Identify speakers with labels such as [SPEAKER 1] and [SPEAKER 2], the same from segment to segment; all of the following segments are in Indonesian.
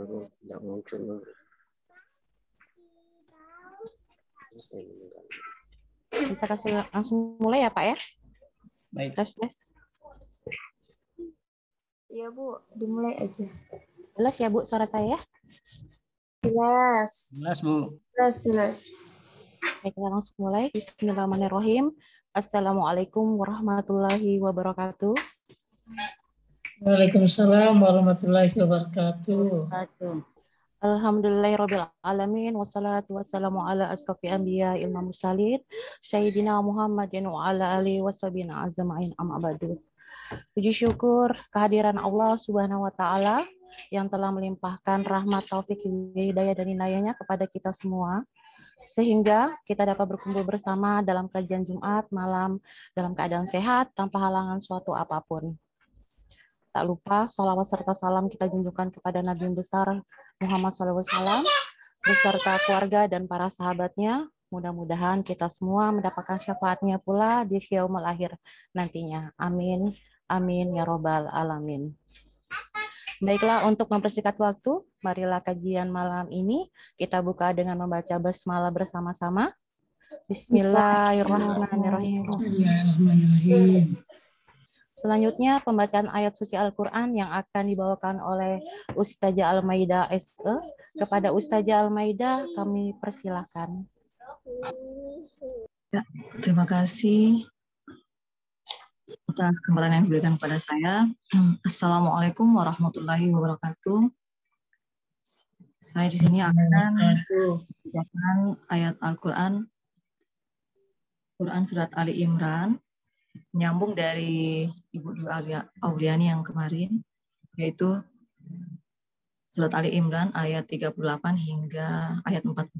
[SPEAKER 1] Tidak muncul.
[SPEAKER 2] Bisa kasih langsung mulai ya Pak ya?
[SPEAKER 3] Baik.
[SPEAKER 2] Tes.
[SPEAKER 4] Iya Bu, dimulai aja.
[SPEAKER 2] Jelas ya Bu suara saya?
[SPEAKER 4] Jelas.
[SPEAKER 3] Jelas Bu.
[SPEAKER 4] Jelas.
[SPEAKER 2] Baik, kita langsung mulai. Bismillahirrahmanirrahim. Assalamualaikum warahmatullahi wabarakatuh.
[SPEAKER 5] Waalaikumsalam warahmatullahi wabarakatuh.
[SPEAKER 2] Alhamdulillahirabbil alamin wassalatu wassalamu ala asrofil anbiya wal mursalin sayyidina Muhammadin wa ala alihi washabbihi ajmain amma ba'du. Puji syukur kehadiran Allah Subhanahu wa taala yang telah melimpahkan rahmat, taufik, hidayah dan inayahnya kepada kita semua sehingga kita dapat berkumpul bersama dalam kajian Jumat malam dalam keadaan sehat tanpa halangan suatu apapun. Tak lupa sholawat serta salam kita junjungkan kepada Nabi besar Muhammad SAW beserta keluarga dan para sahabatnya. Mudah-mudahan kita semua mendapatkan syafaatnya pula di yaumul akhir nantinya. Amin. Amin ya robbal alamin. Baiklah, untuk mempersingkat waktu, marilah kajian malam ini kita buka dengan membaca basmalah bersama-sama. Bismillahirrahmanirrahim.
[SPEAKER 5] Bismillahirrahmanirrahim.
[SPEAKER 2] Selanjutnya pembacaan ayat suci Al-Quran yang akan dibawakan oleh Ustazah Almaida SE. Kepada Ustazah Almaida kami persilahkan.
[SPEAKER 6] Ya, terima kasih atas kesempatan yang diberikan kepada saya. Assalamualaikum warahmatullahi wabarakatuh. Saya di sini akan membacakan ayat Al-Quran, Quran surat Ali Imran, menyambung dari Ibu Dwi Auliani yang kemarin, yaitu surat Ali Imran ayat 38 hingga ayat 41.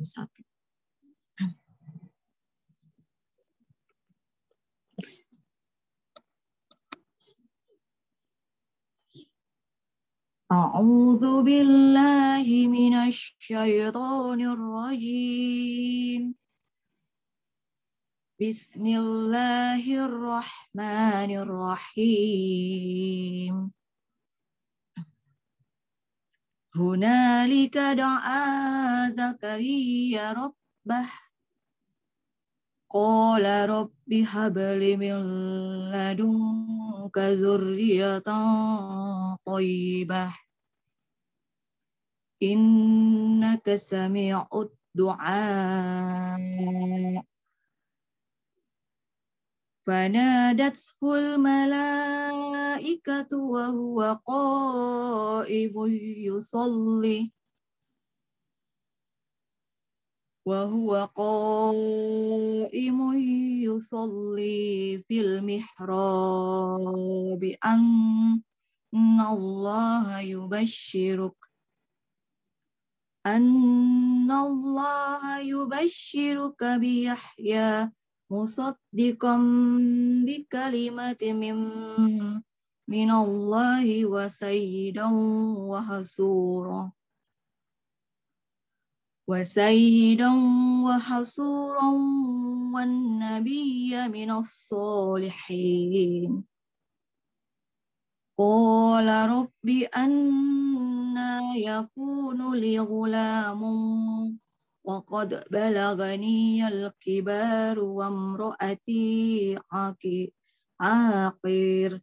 [SPEAKER 6] A'udzu billahi minasy syaithanir rajim. Bismillahirrahmanirrahim. Hunalika da'a Zakaria rabbah. Qala rabbi habli min ladunka dzurriyyatan thayyibah. Innaka sami'ud du'a. فنادته الملائكة وهو قائم يصلي في المحراب أن الله يبشرك بيحيى musaddiqan bikalimatin minallahi wa sayyidan wa hasuran wan nabiyya minas solihin. Qala rabbi anna yakunu li ghulamun wa qad balagani al-kibaru wa imraati aqir.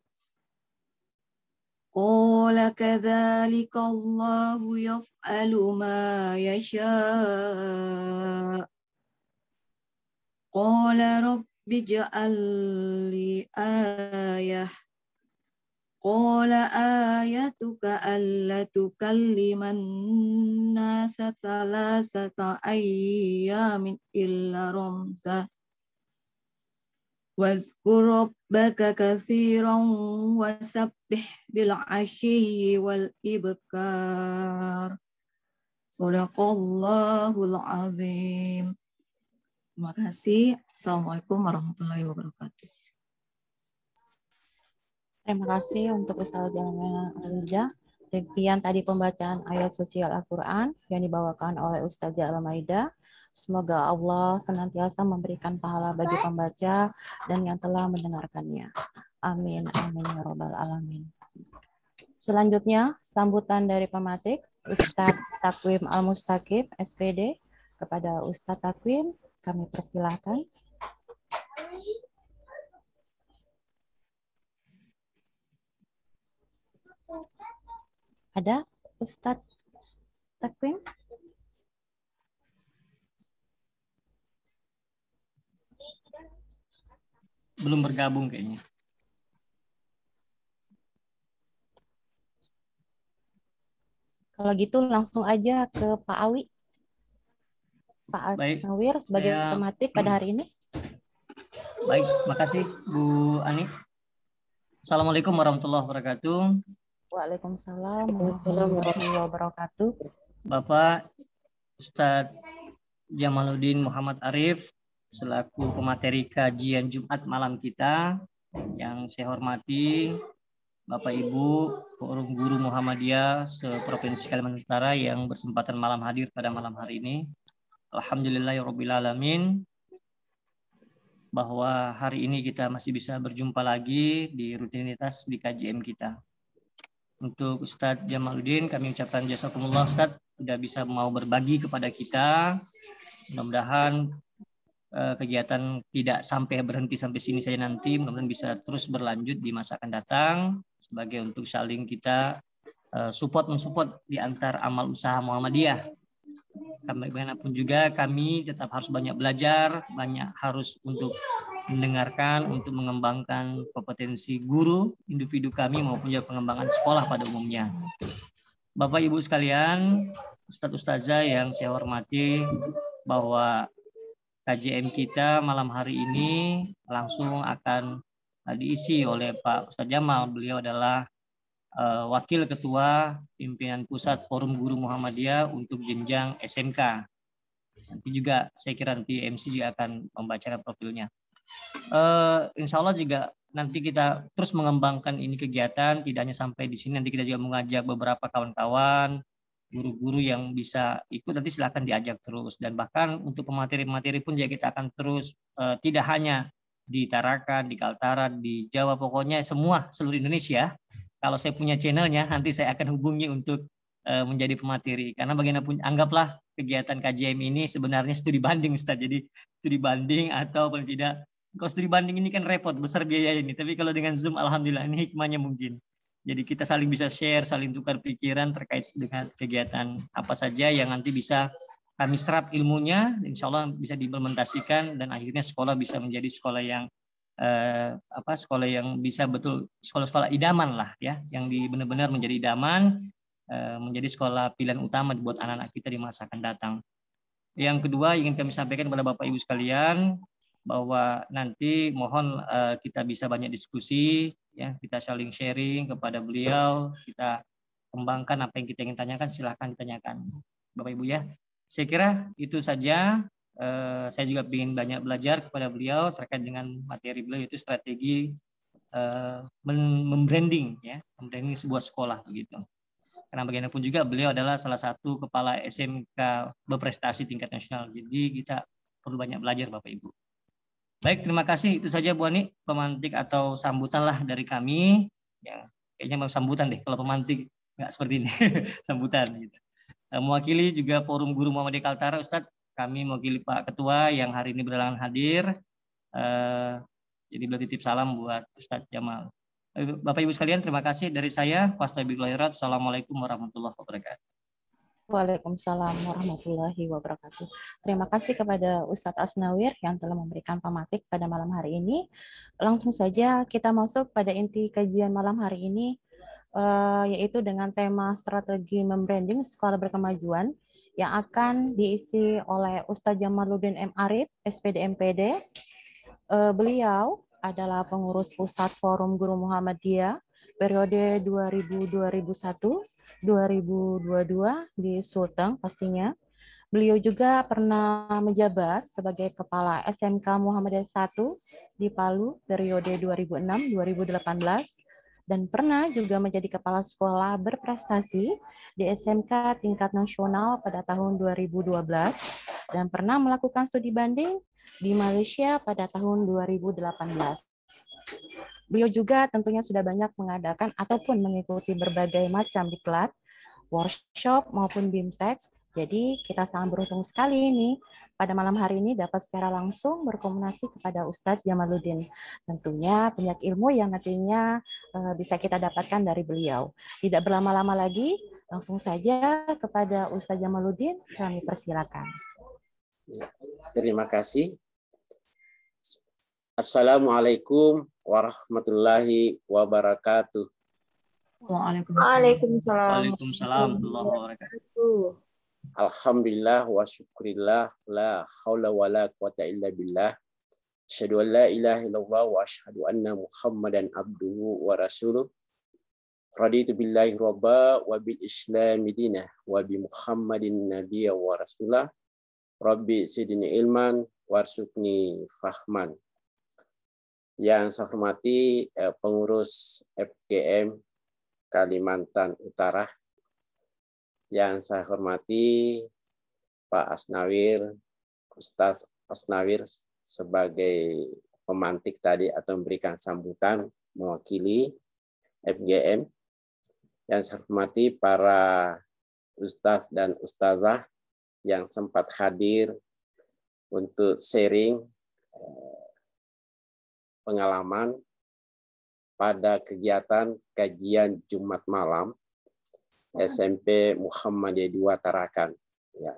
[SPEAKER 6] Qala kadzalika Allahu yaf'alu ma yasha'. Qala rabbi ij'al li ayah. Qala ayatuka alla tukalliman nasa thalathata ayyamin illa ramsa. Wazkur rabbaka katsiran wasabbih bil 'ashyi wal ibkar. Shadaqallahul azim. Terima kasih. Assalamualaikum warahmatullahi wabarakatuh.
[SPEAKER 2] Terima kasih untuk Ustazah Almaida. Demikian tadi pembacaan ayat suci Al-Quran yang dibawakan oleh Ustazah Almaida. Semoga Allah senantiasa memberikan pahala bagi pembaca dan yang telah mendengarkannya. Amin. Amin ya robbal alamin. Selanjutnya, sambutan dari pematik. Ustadz Takwim Al-Mustaqim, SPD. Kepada Ustadz Takwim, kami persilahkan. Ada Ustadz Takwim?
[SPEAKER 1] Belum bergabung kayaknya.
[SPEAKER 2] Kalau gitu langsung aja ke Pak Awi. Pak
[SPEAKER 1] Baik,
[SPEAKER 2] Asnawir sebagai pematik pada hari ini.
[SPEAKER 1] Baik, makasih Bu Ani. Assalamualaikum warahmatullahi wabarakatuh.
[SPEAKER 2] Waalaikumsalam warahmatullahi wabarakatuh.
[SPEAKER 1] Bapak Ustadz Jamaluddin Muhammad Arif selaku pemateri kajian Jumat malam kita, yang saya hormati Bapak Ibu Forum Guru Muhammadiyah se-Provinsi Kalimantan Utara yang bersempatan malam hadir pada malam hari ini. Alhamdulillahirabbil alamin bahwa hari ini kita masih bisa berjumpa lagi di rutinitas di KJM kita. Untuk Ustadz Jamaluddin kami ucapkan jazakumullah Ustadz sudah bisa mau berbagi kepada kita. Mudah-mudahan kegiatan tidak sampai berhenti sampai sini saja nanti, mudah-mudahan bisa terus berlanjut di masa akan datang sebagai untuk saling kita mensupport di antar amal usaha Muhammadiyah. Bagaimanapun juga kami tetap harus banyak belajar, banyak harus untuk mendengarkan, untuk mengembangkan kompetensi guru, individu kami maupun juga pengembangan sekolah pada umumnya. Bapak Ibu sekalian, Ustadz Ustazah yang saya hormati, bahwa KJM kita malam hari ini langsung akan diisi oleh Pak Ustadz Jamal. Beliau adalah Wakil Ketua Pimpinan Pusat Forum Guru Muhammadiyah untuk jenjang SMK. Nanti juga saya kira nanti MC juga akan membacakan profilnya. Insya Allah juga nanti kita terus mengembangkan ini kegiatan, tidak hanya sampai di sini, nanti kita juga mengajak beberapa kawan-kawan, guru-guru yang bisa ikut, nanti silahkan diajak terus. Dan bahkan untuk pemateri-pemateri pun juga kita akan terus, tidak hanya di Tarakan, di Kaltara, di Jawa, pokoknya semua seluruh Indonesia. Kalau saya punya channelnya, nanti saya akan hubungi untuk menjadi pemateri. Karena bagaimanapun, anggaplah kegiatan KJM ini sebenarnya studi banding, Ustaz. Jadi studi banding atau paling tidak, kalau studi banding ini kan repot, besar biaya ini. Tapi kalau dengan Zoom, alhamdulillah ini hikmahnya mungkin. Jadi kita saling bisa share, saling tukar pikiran terkait dengan kegiatan apa saja yang nanti bisa kami serap ilmunya, insya Allah bisa diimplementasikan dan akhirnya sekolah bisa menjadi sekolah yang sekolah yang bisa betul sekolah-sekolah idaman lah ya, yang benar-benar menjadi idaman, menjadi sekolah pilihan utama buat anak-anak kita di masa akan datang. Yang kedua ingin kami sampaikan kepada Bapak Ibu sekalian bahwa nanti mohon kita bisa banyak diskusi ya, kita saling sharing kepada beliau, kita kembangkan apa yang kita ingin tanyakan, silahkan ditanyakan Bapak Ibu ya. Saya kira itu saja. Saya juga ingin banyak belajar kepada beliau terkait dengan materi beliau, yaitu strategi membranding ya, membranding sebuah sekolah begitu. Karena bagaimanapun juga beliau adalah salah satu kepala SMK berprestasi tingkat nasional. Jadi kita perlu banyak belajar Bapak Ibu. Baik, terima kasih. Itu saja Bu Ani, pemantik atau sambutan lah dari kami. Ya, kayaknya mau sambutan deh, kalau pemantik nggak seperti ini, sambutan gitu. Mewakili juga Forum Guru Muhammadiyah Kaltara, Ustadz, kami mewakili Pak Ketua yang hari ini berhalangan hadir. Jadi beliau titip salam buat Ustadz Jamal. Bapak Ibu sekalian, terima kasih dari saya. Wassalamualaikum warahmatullahi wabarakatuh.
[SPEAKER 2] Waalaikumsalam warahmatullahi wabarakatuh. Terima kasih kepada Ustadz Asnawir yang telah memberikan pematik pada malam hari ini. Langsung saja kita masuk pada inti kajian malam hari ini, yaitu dengan tema strategi membranding sekolah berkemajuan yang akan diisi oleh Ustadz Jamaluddin M. Arif, SPD MPD. Beliau adalah pengurus Pusat Forum Guru Muhammadiyah periode 2000-2001, 2022 di Sulteng pastinya. Beliau juga pernah menjabat sebagai Kepala SMK Muhammadiyah 1 di Palu periode 2006-2018 dan pernah juga menjadi Kepala Sekolah berprestasi di SMK tingkat nasional pada tahun 2012 dan pernah melakukan studi banding di Malaysia pada tahun 2018. Beliau juga tentunya sudah banyak mengadakan ataupun mengikuti berbagai macam diklat workshop maupun BIMTEK. Jadi kita sangat beruntung sekali ini pada malam hari ini dapat secara langsung berkomunikasi kepada Ustadz Jamaluddin. Tentunya banyak ilmu yang nantinya bisa kita dapatkan dari beliau. Tidak berlama-lama lagi, langsung saja kepada Ustadz Jamaluddin kami persilakan.
[SPEAKER 3] Terima kasih. Assalamualaikum warahmatullahi wabarakatuh.
[SPEAKER 4] Waalaikumsalam.
[SPEAKER 1] Waalaikumsalam warahmatullahi wabarakatuh.
[SPEAKER 3] Alhamdulillah wa syukurillah la haula wa la quwata illa billah. Asyhadu an la ilaha illallah wa asyhadu anna Muhammadan abduhu wa rasuluh. Raditu billahi rabba wa bil islami dinah wa bi Muhammadin nabiyya wa rasulah. Rabbi zidni ilman warzuqni fahman. Yang saya hormati pengurus FGM Kalimantan Utara, yang saya hormati Pak Asnawir, Ustaz Asnawir sebagai pemantik tadi atau memberikan sambutan mewakili FGM, yang saya hormati para Ustaz dan Ustazah yang sempat hadir untuk sharing pengalaman pada kegiatan kajian Jumat malam SMP Muhammadiyah 2 Tarakan. Ya.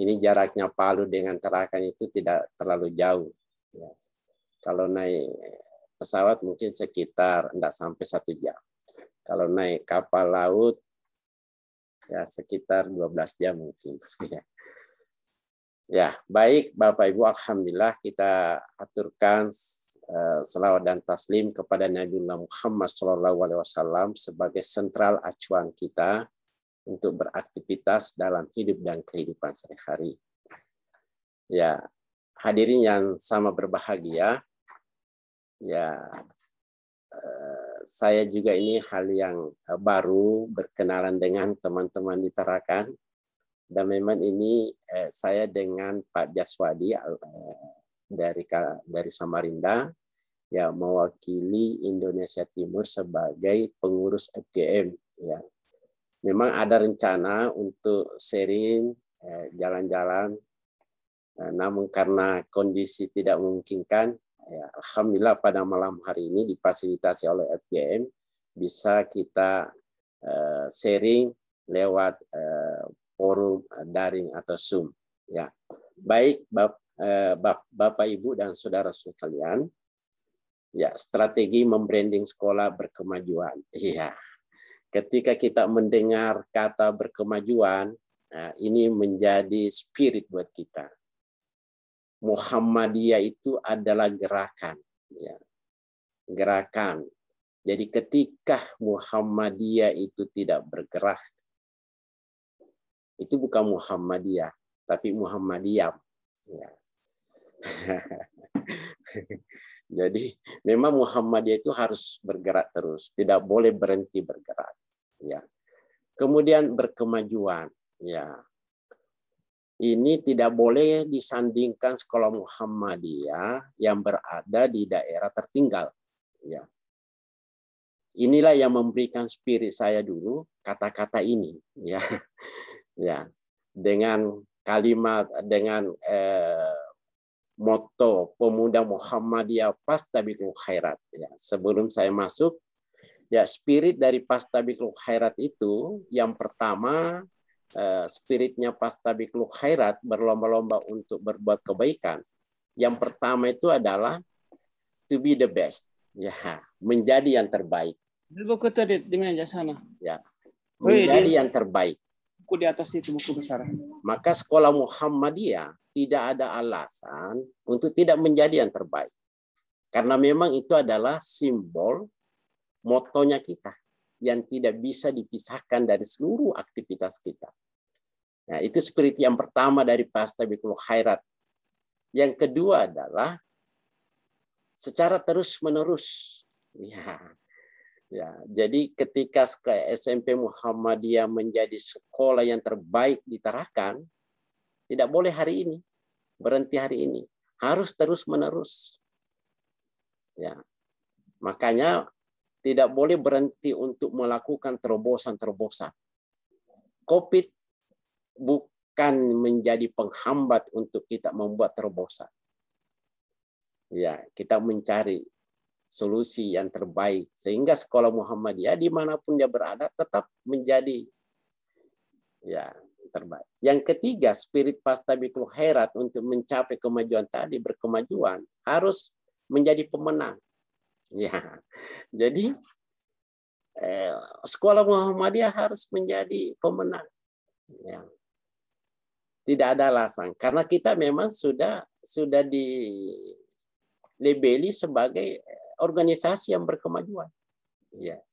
[SPEAKER 3] Ini jaraknya Palu dengan Tarakan itu tidak terlalu jauh. Ya. Kalau naik pesawat mungkin sekitar tidak sampai 1 jam. Kalau naik kapal laut ya sekitar 12 jam mungkin. Ya, baik Bapak Ibu, alhamdulillah kita aturkan selawat dan taslim kepada Nabiullah Muhammad SAW sebagai sentral acuan kita untuk beraktivitas dalam hidup dan kehidupan sehari-hari. Ya, hadirin yang sama berbahagia, ya saya juga ini hal yang baru berkenalan dengan teman-teman di Tarakan. Dan memang ini saya dengan Pak Jaswadi dari Samarinda ya mewakili Indonesia Timur sebagai pengurus FGM ya. Memang ada rencana untuk sharing jalan-jalan namun karena kondisi tidak memungkinkan ya, alhamdulillah pada malam hari ini difasilitasi oleh FGM bisa kita sharing lewat forum daring atau Zoom ya. Baik Bapak Ibu dan saudara sekalian, ya strategi membranding sekolah berkemajuan. Iya. Ketika kita mendengar kata berkemajuan, ini menjadi spirit buat kita. Muhammadiyah itu adalah gerakan, ya. Gerakan. Jadi ketika Muhammadiyah itu tidak bergerak, itu bukan Muhammadiyah, tapi Muhammadiyah. Ya. Jadi memang Muhammadiyah itu harus bergerak terus, tidak boleh berhenti bergerak. Ya. Kemudian berkemajuan. Ya. Ini tidak boleh disandingkan sekolah Muhammadiyah yang berada di daerah tertinggal. Ya. Inilah yang memberikan spirit saya dulu kata-kata ini. Ya. Ya, dengan kalimat dengan moto pemuda Muhammadiyah Fastabiqul Khairat ya. Sebelum saya masuk ya spirit dari Fastabiqul Khairat itu yang pertama spiritnya Fastabiqul Khairat berlomba-lomba untuk berbuat kebaikan. Yang pertama itu adalah to be the best ya, menjadi yang terbaik. Ya. Menjadi yang terbaik.
[SPEAKER 7] Buku di atas itu buku besar.
[SPEAKER 3] Maka sekolah Muhammadiyah tidak ada alasan untuk tidak menjadi yang terbaik. Karena memang itu adalah simbol motonya kita yang tidak bisa dipisahkan dari seluruh aktivitas kita. Nah, itu spirit yang pertama dari Fastabiqul Khairat. Yang kedua adalah secara terus-menerus. Ya, jadi ketika SMP Muhammadiyah menjadi sekolah yang terbaik di Tarakan, tidak boleh hari ini, berhenti hari ini, harus terus-menerus. Ya, makanya tidak boleh berhenti untuk melakukan terobosan-terobosan. COVID bukan menjadi penghambat untuk kita membuat terobosan. Ya, kita mencari solusi yang terbaik sehingga sekolah Muhammadiyah dimanapun dia berada tetap menjadi ya terbaik. Yang ketiga, spirit fastabiqul khairat untuk mencapai kemajuan tadi, berkemajuan harus menjadi pemenang. Ya, jadi sekolah Muhammadiyah harus menjadi pemenang. Ya. Tidak ada alasan karena kita memang sudah dilabeli sebagai organisasi yang berkemajuan. Ya.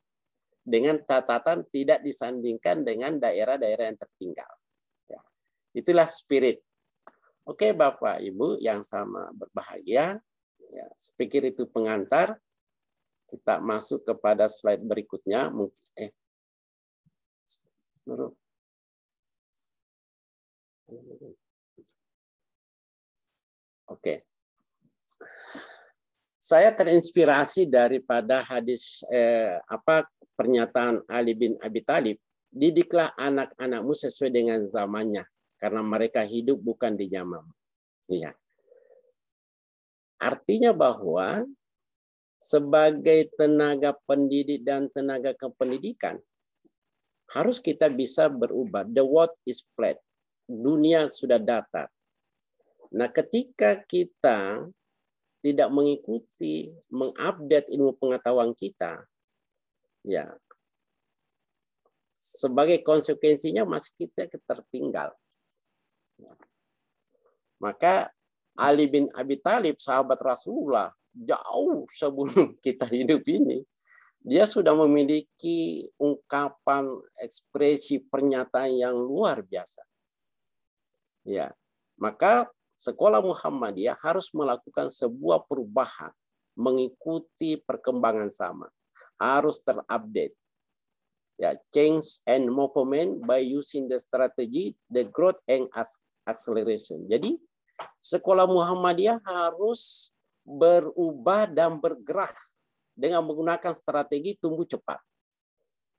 [SPEAKER 3] Dengan catatan tidak disandingkan dengan daerah-daerah yang tertinggal. Ya. Itulah spirit. Oke, Bapak Ibu yang sama berbahagia. Ya, saya pikir itu pengantar. Kita masuk kepada slide berikutnya. Oke. Saya terinspirasi daripada hadis pernyataan Ali bin Abi Thalib, didiklah anak-anakmu sesuai dengan zamannya karena mereka hidup bukan di zamanmu. Iya. Artinya bahwa sebagai tenaga pendidik dan tenaga kependidikan harus kita bisa berubah. The world is flat. Dunia sudah datar. Nah, ketika kita tidak mengikuti, mengupdate ilmu pengetahuan kita, ya, sebagai konsekuensinya masih kita tertinggal. Maka Ali bin Abi Thalib, sahabat Rasulullah, jauh sebelum kita hidup ini, dia sudah memiliki ungkapan, ekspresi, pernyataan yang luar biasa. Ya, maka sekolah Muhammadiyah harus melakukan sebuah perubahan, mengikuti perkembangan zaman, harus terupdate. Ya, change and movement by using the strategy, the growth and acceleration. Jadi, sekolah Muhammadiyah harus berubah dan bergerak dengan menggunakan strategi tumbuh cepat.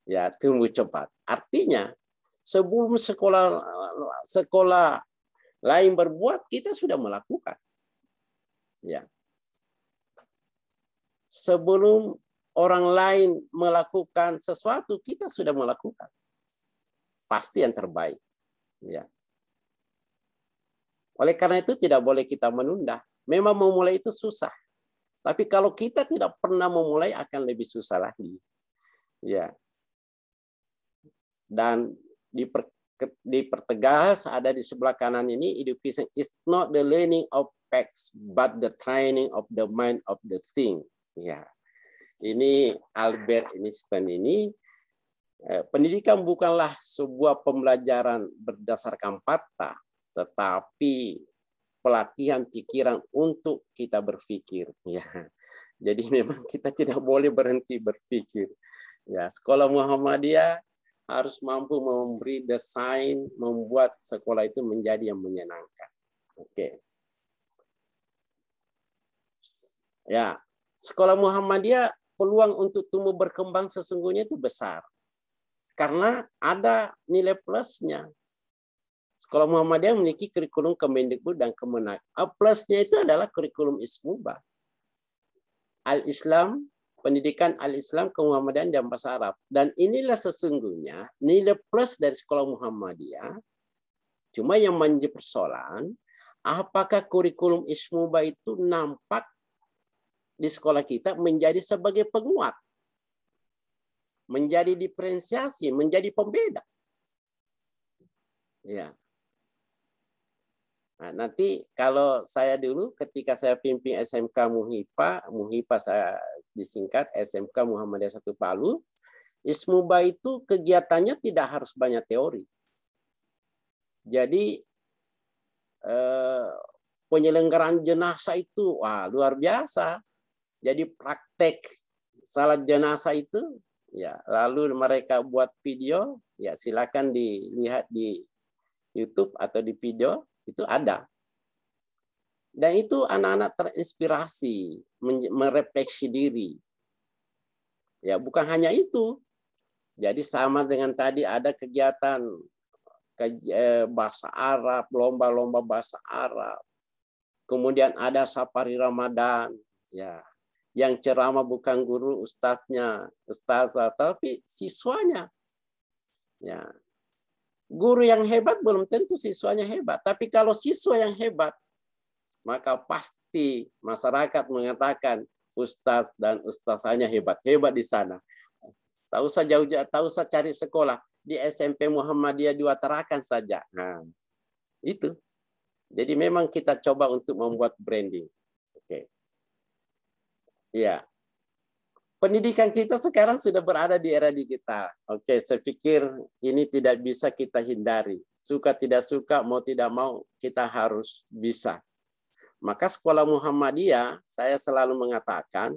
[SPEAKER 3] Ya, tumbuh cepat. Artinya, sebelum sekolah lain berbuat, kita sudah melakukan. Ya. Sebelum orang lain melakukan sesuatu, kita sudah melakukan. Pasti yang terbaik. Ya. Oleh karena itu tidak boleh kita menunda. Memang memulai itu susah. Tapi kalau kita tidak pernah memulai akan lebih susah lagi. Ya. Dan dipertegas ada di sebelah kanan ini, education is not the learning of facts but the training of the mind of the thing. Ya, ini Albert Einstein ini pendidikan bukanlah sebuah pembelajaran berdasarkan fakta, tetapi pelatihan pikiran untuk kita berpikir. Ya, jadi memang kita tidak boleh berhenti berpikir. Ya, sekolah Muhammadiyah harus mampu memberi desain, membuat sekolah itu menjadi yang menyenangkan. Oke. Ya, sekolah Muhammadiyah peluang untuk tumbuh berkembang sesungguhnya itu besar. Karena ada nilai plusnya. Sekolah Muhammadiyah memiliki kurikulum Kemendikbud dan Kemenak. Plusnya itu adalah kurikulum Ismubah. Al-Islam, pendidikan Al-Islam, Kemuhammadian dan bahasa Arab. Dan inilah sesungguhnya nilai plus dari sekolah Muhammadiyah. Cuma yang menjadi persoalan, apakah kurikulum Ismubah itu nampak di sekolah kita menjadi sebagai penguat, menjadi diferensiasi, menjadi pembeda. Ya. Nah, nanti kalau saya dulu ketika saya pimpin SMK Muhipa saya disingkat SMK Muhammadiyah 1 Palu, Ismubah itu kegiatannya tidak harus banyak teori. Jadi penyelenggaraan jenazah itu wah luar biasa. Jadi praktek salat jenazah itu ya lalu mereka buat video ya silakan dilihat di YouTube atau di video itu ada. Dan itu anak-anak terinspirasi, merefleksi diri. Ya, bukan hanya itu. Jadi sama dengan tadi ada kegiatan bahasa Arab, lomba-lomba bahasa Arab. Kemudian ada safari Ramadan, ya. Yang ceramah bukan guru, ustazah, tapi siswanya. Ya. Guru yang hebat belum tentu siswanya hebat, tapi kalau siswa yang hebat, maka pasti masyarakat mengatakan ustaz dan ustazahnya hebat-hebat di sana. Tak usah jauh-jauh, tak usah cari sekolah. Di SMP Muhammadiyah di Watarakan saja. Nah, itu. Jadi memang kita coba untuk membuat branding. Oke. Ya. Pendidikan kita sekarang sudah berada di era digital. Oke, saya pikir ini tidak bisa kita hindari. Suka tidak suka, mau tidak mau, kita harus bisa. Maka sekolah Muhammadiyah, saya selalu mengatakan,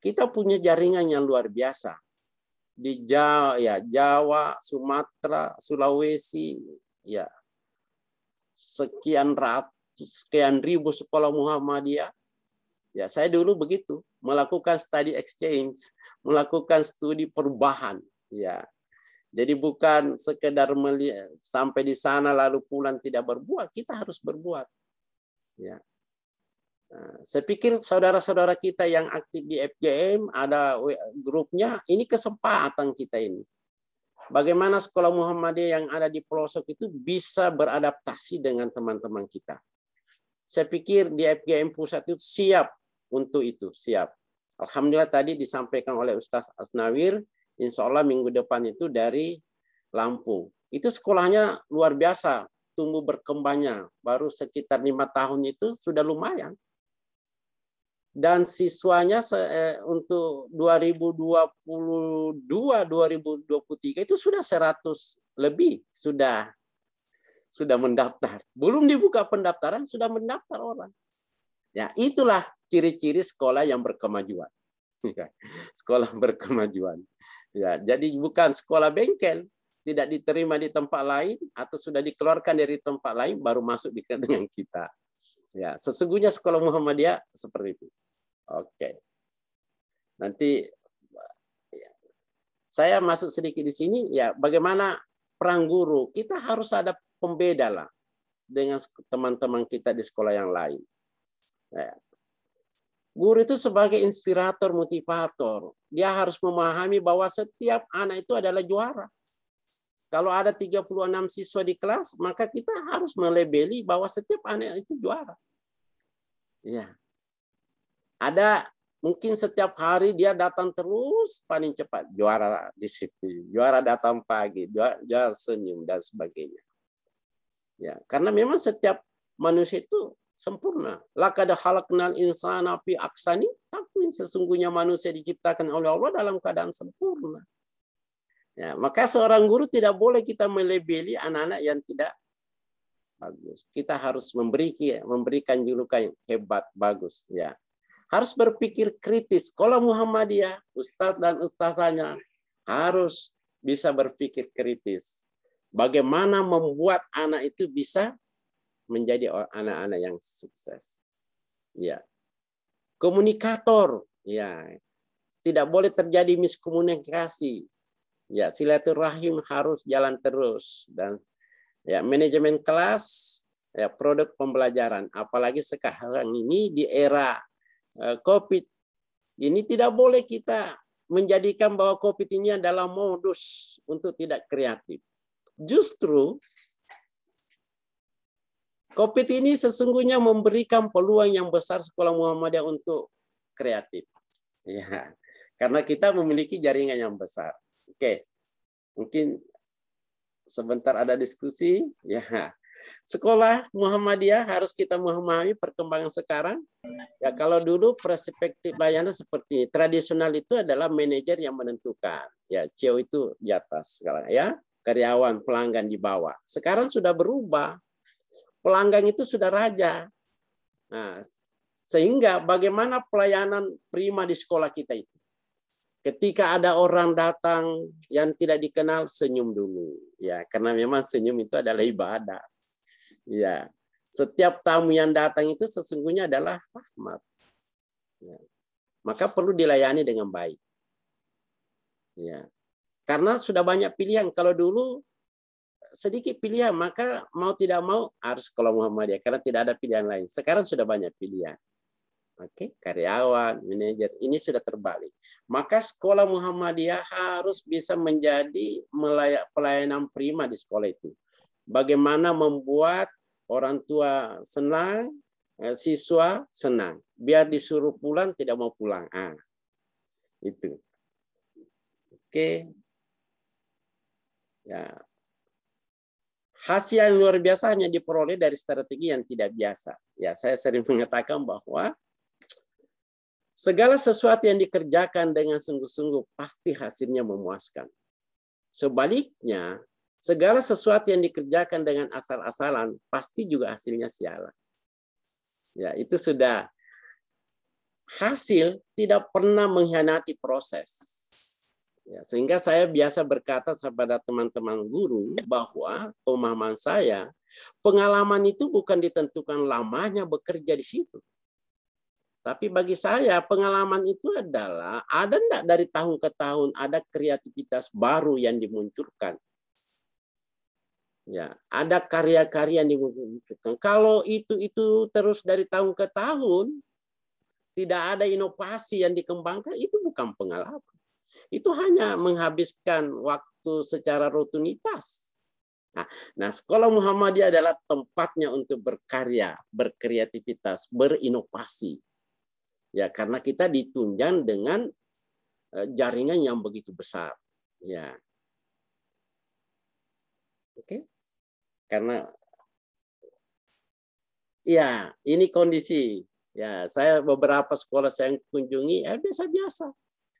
[SPEAKER 3] kita punya jaringan yang luar biasa. Di Jawa, Sumatera, Sulawesi, ya sekian ribu sekolah Muhammadiyah. Ya, saya dulu begitu, melakukan study exchange, melakukan studi perubahan. Ya, jadi bukan sekedar sampai di sana lalu pulang tidak berbuat, kita harus berbuat. Ya. Nah, saya pikir saudara-saudara kita yang aktif di FGM, ada grupnya, ini kesempatan kita ini. Bagaimana sekolah Muhammadiyah yang ada di pelosok itu bisa beradaptasi dengan teman-teman kita. Saya pikir di FGM pusat itu siap untuk itu, siap. Alhamdulillah tadi disampaikan oleh Ustaz Asnawir, insya Allah minggu depan itu dari Lampung. Itu sekolahnya luar biasa, tumbuh berkembangnya. Baru sekitar 5 tahun itu sudah lumayan. Dan siswanya untuk 2022-2023 itu sudah 100 lebih sudah mendaftar. Belum dibuka pendaftaran sudah mendaftar orang. Ya, itulah ciri-ciri sekolah yang berkemajuan. Sekolah berkemajuan. Ya, jadi bukan sekolah bengkel, tidak diterima di tempat lain atau sudah dikeluarkan dari tempat lain baru masuk dengan kita. Ya, sesungguhnya sekolah Muhammadiyah seperti itu. Oke. Nanti saya masuk sedikit di sini ya, bagaimana perang guru. Kita harus ada pembeda lah dengan teman-teman kita di sekolah yang lain. Ya. Guru itu sebagai inspirator, motivator. Dia harus memahami bahwa setiap anak itu adalah juara. Kalau ada 36 siswa di kelas, maka kita harus melabeli bahwa setiap anak itu juara. Ya. Ada mungkin setiap hari dia datang terus paling cepat, juara disiplin, juara datang pagi, juara senyum dan sebagainya. Ya, karena memang setiap manusia itu sempurna. Laqad khalaqnal insana fi ahsani taqwim, sesungguhnya manusia diciptakan oleh Allah dalam keadaan sempurna. Ya, maka seorang guru tidak boleh kita melabeli anak-anak yang tidak bagus. Kita harus memberikan julukan yang hebat, bagus. Ya, harus berpikir kritis. Kalau Muhammadiyah, ustadz dan ustazahnya harus bisa berpikir kritis. Bagaimana membuat anak itu bisa menjadi anak-anak yang sukses. Ya, komunikator. Ya, tidak boleh terjadi miskomunikasi. Ya, silaturahim harus jalan terus, dan ya manajemen kelas, ya produk pembelajaran. Apalagi sekarang ini di era COVID ini tidak boleh kita menjadikan bahwa COVID ini adalah modus untuk tidak kreatif. Justru COVID ini sesungguhnya memberikan peluang yang besar sekolah Muhammadiyah untuk kreatif. Ya, karena kita memiliki jaringan yang besar. Oke, mungkin sebentar ada diskusi. Ya, sekolah Muhammadiyah harus kita memahami perkembangan sekarang. Ya, kalau dulu perspektif layanan seperti ini, tradisional itu adalah manajer yang menentukan. Ya, CEO itu di atas sekarang, ya, karyawan pelanggan di bawah. Sekarang sudah berubah. Pelanggan itu sudah raja. Nah, sehingga bagaimana pelayanan prima di sekolah kita itu? Ketika ada orang datang yang tidak dikenal, senyum dulu. Ya, karena memang senyum itu adalah ibadah. Ya, setiap tamu yang datang itu sesungguhnya adalah rahmat. Ya. Maka perlu dilayani dengan baik. Ya. Karena sudah banyak pilihan. Kalau dulu sedikit pilihan, maka mau tidak mau harus sekolah Muhammadiyah karena tidak ada pilihan lain. Sekarang sudah banyak pilihan. Oke, karyawan, manajer, ini sudah terbalik. Maka sekolah Muhammadiyah harus bisa menjadi pelayanan prima di sekolah itu. Bagaimana membuat orang tua senang, siswa senang. Biar disuruh pulang tidak mau pulang. Itu. Oke. Ya. Hasil yang luar biasa hanya diperoleh dari strategi yang tidak biasa. Ya, saya sering mengatakan bahwa segala sesuatu yang dikerjakan dengan sungguh-sungguh pasti hasilnya memuaskan. Sebaliknya, segala sesuatu yang dikerjakan dengan asal-asalan pasti juga hasilnya sialan. Ya, itu sudah hasil tidak pernah mengkhianati proses. Ya, sehingga saya biasa berkata kepada teman-teman guru bahwa pemahaman saya, pengalaman itu bukan ditentukan lamanya bekerja di situ. Tapi bagi saya pengalaman itu adalah ada enggak dari tahun ke tahun ada kreativitas baru yang dimunculkan. Ya, ada karya-karya yang dimunculkan. Kalau itu terus dari tahun ke tahun tidak ada inovasi yang dikembangkan, itu bukan pengalaman. Itu hanya menghabiskan waktu secara rutinitas. Nah, sekolah Muhammadiyah adalah tempatnya untuk berkarya, berkreativitas, berinovasi. Ya, karena kita ditunjang dengan jaringan yang begitu besar. Ya. Oke. Karena ya, ini kondisi. Ya, saya beberapa sekolah saya kunjungi, biasa-biasa.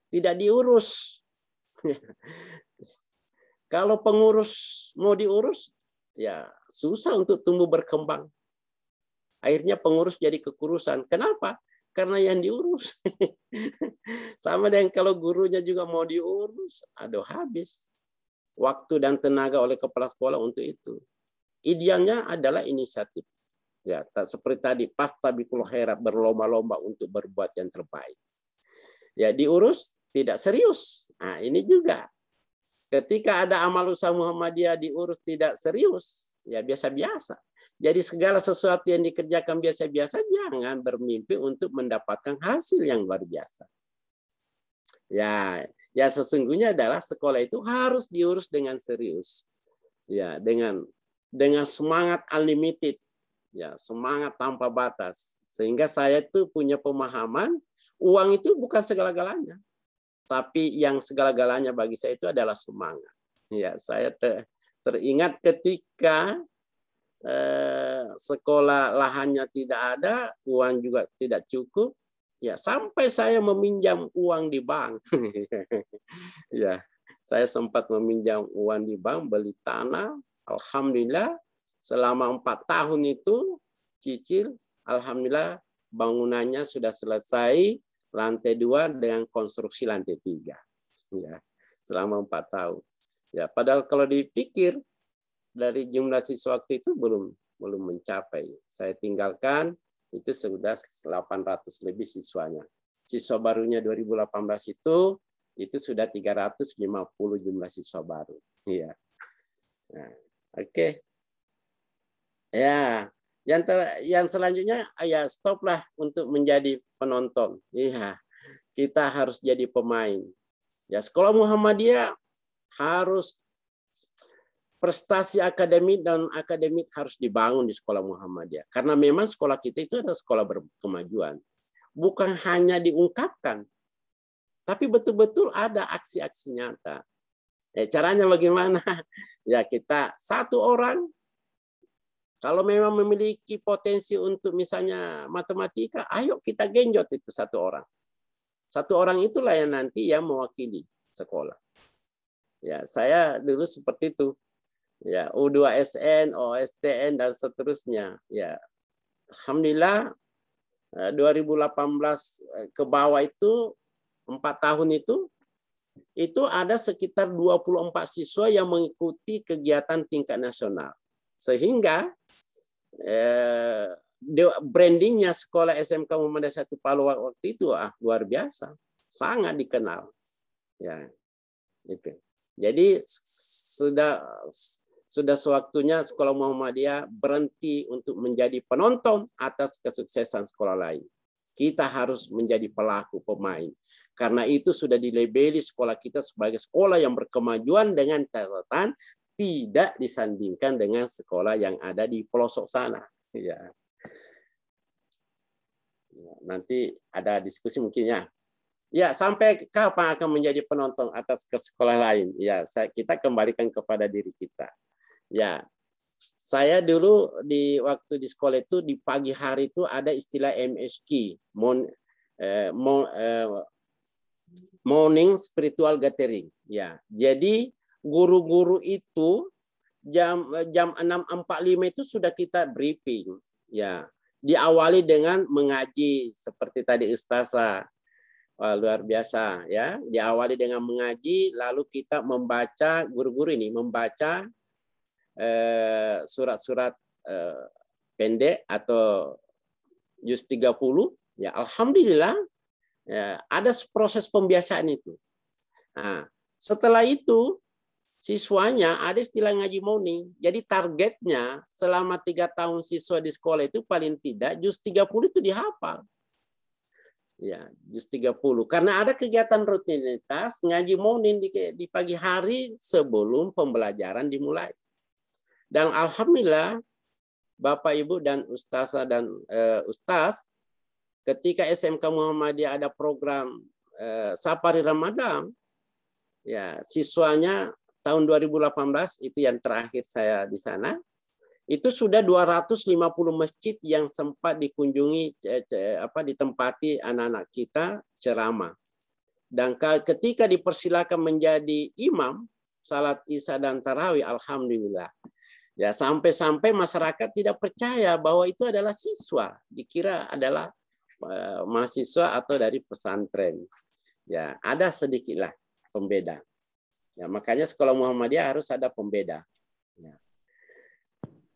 [SPEAKER 3] Tidak diurus. Kalau pengurus mau diurus, ya susah untuk tumbuh berkembang. Akhirnya pengurus jadi kekurusan. Kenapa? Karena yang diurus. Sama dengan kalau gurunya juga mau diurus, aduh habis. Waktu dan tenaga oleh kepala sekolah untuk itu. Idealnya adalah inisiatif. Ya, seperti tadi, fastabiqul khairat, berlomba-lomba untuk berbuat yang terbaik. Ya, diurus tidak serius. Nah, ini juga. Ketika ada amal usaha Muhammadiyah diurus tidak serius, ya biasa-biasa. Jadi segala sesuatu yang dikerjakan biasa-biasa, jangan bermimpi untuk mendapatkan hasil yang luar biasa. Ya sesungguhnya adalah sekolah itu harus diurus dengan serius. Ya, dengan semangat unlimited. Ya, semangat tanpa batas. Sehingga saya itu punya pemahaman uang itu bukan segala-galanya. Tapi yang segala-galanya bagi saya itu adalah semangat. Ya, saya teringat ketika sekolah lahannya tidak ada, uang juga tidak cukup. Ya, sampai saya meminjam uang di bank. Ya, saya sempat meminjam uang di bank, beli tanah. Alhamdulillah, selama 4 tahun itu cicil, alhamdulillah bangunannya sudah selesai. Lantai 2 dengan konstruksi lantai 3. Ya, selama 4 tahun. Ya, padahal kalau dipikir dari jumlah siswa waktu itu belum mencapai. Saya tinggalkan itu sudah 800 lebih siswanya. Siswa barunya 2018 itu sudah 350 jumlah siswa baru. Ya. Nah, oke. Ya. Yang selanjutnya, ya stoplah untuk menjadi penonton. Iya, kita harus jadi pemain. Ya, sekolah Muhammadiyah harus prestasi akademik dan akademik harus dibangun di sekolah Muhammadiyah. Karena memang sekolah kita itu adalah sekolah berkemajuan. Bukan hanya diungkapkan, tapi betul-betul ada aksi-aksi nyata. Caranya bagaimana? Ya, kita satu orang. Kalau memang memiliki potensi untuk misalnya matematika, ayo kita genjot itu satu orang. Satu orang itulah yang nanti yang mewakili sekolah. Ya, saya dulu seperti itu. Ya, U2SN, OSTN dan seterusnya. Ya, alhamdulillah 2018 ke bawah itu 4 tahun itu ada sekitar 24 siswa yang mengikuti kegiatan tingkat nasional. Sehingga brandingnya sekolah SMK Muhammadiyah 1 Palu waktu itu luar biasa, sangat dikenal. Ya, itu. Jadi sudah sudah sewaktunya sekolah Muhammadiyah berhenti untuk menjadi penonton atas kesuksesan sekolah lain. Kita harus menjadi pelaku pemain. Karena itu sudah dilabeli sekolah kita sebagai sekolah yang berkemajuan dengan catatan tidak disandingkan dengan sekolah yang ada di pelosok sana. Ya. Nanti ada diskusi mungkin ya. Ya, sampai kapan akan menjadi penonton atas ke sekolah lain? Ya, kita kembalikan kepada diri kita. Ya, saya dulu waktu di sekolah itu di pagi hari itu ada istilah MSG, Morning Spiritual Gathering. Ya, jadi guru-guru itu jam 6.45 itu sudah kita briefing. Ya, diawali dengan mengaji seperti tadi Ustazah. Wah, luar biasa ya. Diawali dengan mengaji, lalu kita membaca, guru-guru ini membaca surat-surat pendek atau juz 30. Ya, alhamdulillah ya, ada proses pembiasaan itu. Nah, setelah itu siswanya ada istilah ngaji morning. Jadi targetnya selama 3 tahun siswa di sekolah itu paling tidak juz 30 itu dihafal. Ya, juz 30. Karena ada kegiatan rutinitas ngaji morning di pagi hari sebelum pembelajaran dimulai. Dan alhamdulillah Bapak Ibu dan Ustazah dan Ustaz, ketika SMK Muhammadiyah ada program Safari Ramadan, ya siswanya tahun 2018 itu yang terakhir saya di sana. Itu sudah 250 masjid yang sempat dikunjungi, ditempati anak-anak kita ceramah. Dan ketika dipersilakan menjadi imam salat Isya dan tarawih, alhamdulillah. Ya, sampai-sampai masyarakat tidak percaya bahwa itu adalah siswa, dikira adalah mahasiswa atau dari pesantren. Ya, ada sedikitlah pembeda. Ya, makanya sekolah Muhammadiyah harus ada pembeda. Ya.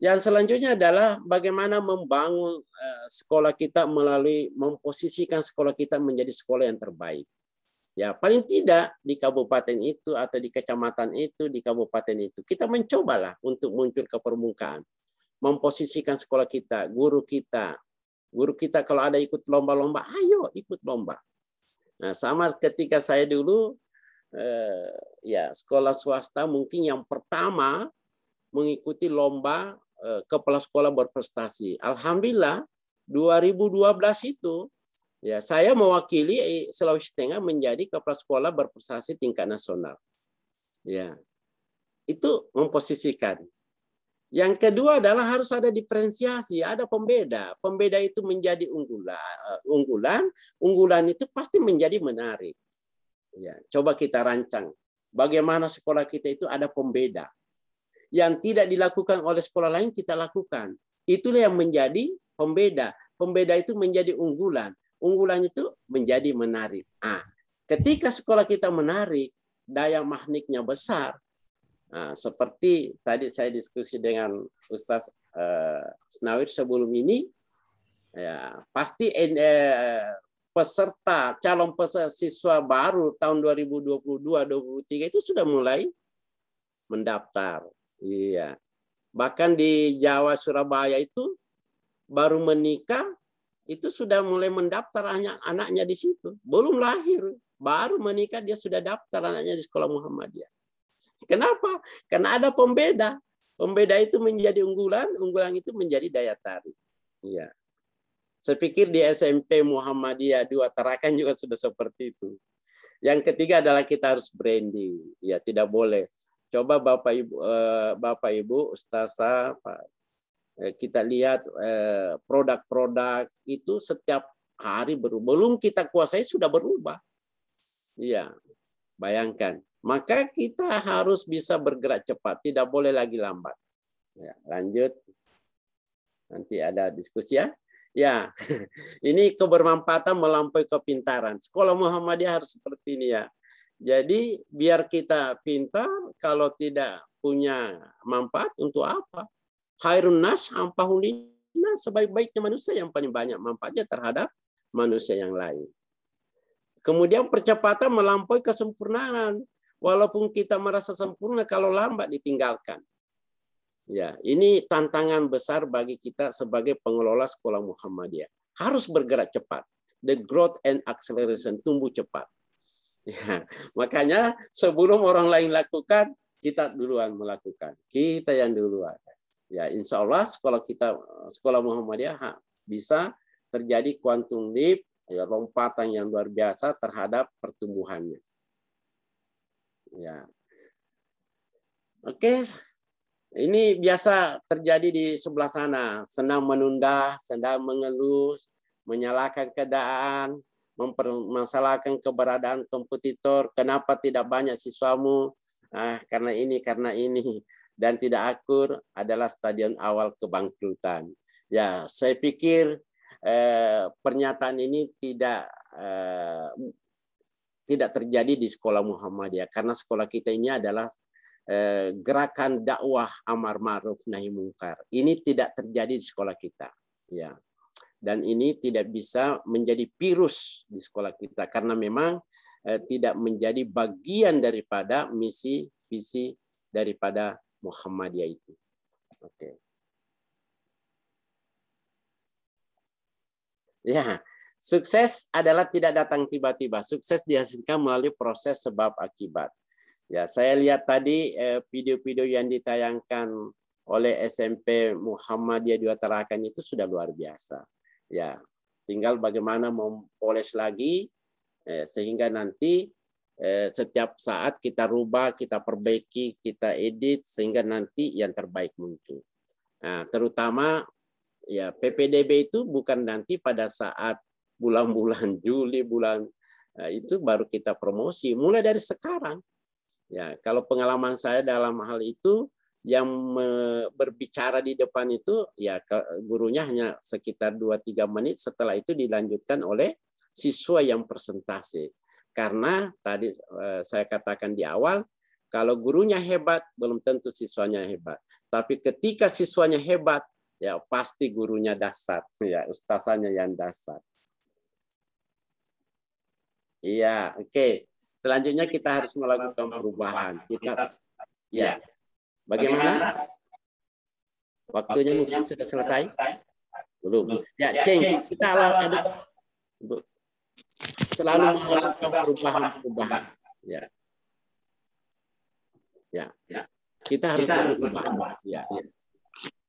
[SPEAKER 3] Yang selanjutnya adalah bagaimana membangun sekolah kita melalui memposisikan sekolah kita menjadi sekolah yang terbaik. Ya, paling tidak di kabupaten itu atau di kecamatan itu, di kabupaten itu. Kita mencobalah untuk muncul ke permukaan. Memposisikan sekolah kita, guru kita. Guru kita kalau ada ikut lomba-lomba, ayo ikut lomba. Nah, sama ketika saya dulu, ya sekolah swasta mungkin yang pertama mengikuti lomba kepala sekolah berprestasi. Alhamdulillah 2012 itu ya saya mewakili Sulawesi Tengah menjadi kepala sekolah berprestasi tingkat nasional. Ya. Itu memposisikan. Yang kedua adalah harus ada diferensiasi, ada pembeda. Pembeda itu menjadi unggulan itu pasti menjadi menarik. Ya, coba kita rancang bagaimana sekolah kita itu ada pembeda. Yang tidak dilakukan oleh sekolah lain kita lakukan. Itulah yang menjadi pembeda. Pembeda itu menjadi unggulan. Unggulan itu menjadi menarik. Nah, ketika sekolah kita menarik, daya magnetiknya besar. Nah, seperti tadi saya diskusi dengan Ustaz Snawir sebelum ini, ya, pasti peserta calon peserta siswa baru tahun 2022-2023 itu sudah mulai mendaftar. Iya. Bahkan di Jawa Surabaya itu baru menikah itu sudah mulai mendaftar anaknya di situ. Belum lahir, baru menikah dia sudah daftar anaknya di sekolah Muhammadiyah. Kenapa? Karena ada pembeda. Pembeda itu menjadi unggulan, unggulan itu menjadi daya tarik. Iya. Saya pikir di SMP Muhammadiyah 2 Tarakan juga sudah seperti itu. Yang ketiga adalah kita harus branding. Ya, tidak boleh. Coba Bapak Ibu, Ustazah, kita lihat produk-produk itu setiap hari berubah. Belum kita kuasai sudah berubah. Iya, bayangkan. Maka kita harus bisa bergerak cepat, tidak boleh lagi lambat. Ya, lanjut. Nanti ada diskusi ya. Ya, ini kebermanfaatan melampaui kepintaran. Sekolah Muhammadiyah harus seperti ini ya. Jadi biar kita pintar, kalau tidak punya manfaat untuk apa? Khairun nas ampahun linnas, sebaik-baiknya manusia yang paling banyak manfaatnya terhadap manusia yang lain. Kemudian percepatan melampaui kesempurnaan. Walaupun kita merasa sempurna, kalau lambat ditinggalkan. Ya, ini tantangan besar bagi kita sebagai pengelola sekolah Muhammadiyah. Harus bergerak cepat. The growth and acceleration, tumbuh cepat. Ya, makanya sebelum orang lain lakukan, kita duluan melakukan. Kita yang duluan. Ya, insya Allah sekolah Muhammadiyah bisa terjadi quantum leap, ya, lompatan yang luar biasa terhadap pertumbuhannya. Ya, oke. Ini biasa terjadi di sebelah sana, senang menunda, sedang mengeluh, menyalahkan keadaan, mempermasalahkan keberadaan kompetitor, kenapa tidak banyak siswamu, karena ini, dan tidak akur adalah stadion awal kebangkrutan. Ya, saya pikir pernyataan ini tidak terjadi di sekolah Muhammadiyah, karena sekolah kita ini adalah gerakan dakwah amar ma'ruf nahi mungkar. Ini tidak terjadi di sekolah kita, ya. Dan ini tidak bisa menjadi virus di sekolah kita karena memang tidak menjadi bagian daripada misi visi daripada Muhammadiyah itu. Oke. Ya, sukses adalah tidak datang tiba-tiba. Sukses dihasilkan melalui proses sebab akibat. Ya, saya lihat tadi video-video yang ditayangkan oleh SMP Muhammadiyah Dua Tarakan itu sudah luar biasa. Ya, tinggal bagaimana mempoles lagi sehingga nanti setiap saat kita rubah, kita perbaiki, kita edit sehingga nanti yang terbaik mungkin. Nah, terutama ya PPDB itu bukan nanti pada saat bulan-bulan Juli itu baru kita promosi, mulai dari sekarang. Ya, kalau pengalaman saya dalam hal itu, yang berbicara di depan itu, ya gurunya hanya sekitar 2-3 menit, setelah itu dilanjutkan oleh siswa yang persentase. Karena tadi saya katakan di awal, kalau gurunya hebat, belum tentu siswanya hebat. Tapi ketika siswanya hebat, ya pasti gurunya dasar, ya ustazanya yang dasar. Iya, oke. Selanjutnya kita harus melakukan perubahan. Ya, bagaimana? Waktunya mungkin sudah selesai? Belum. Ya, change. Kita selalu melakukan perubahan. Ya. Ya. Kita harus berubah. Ya.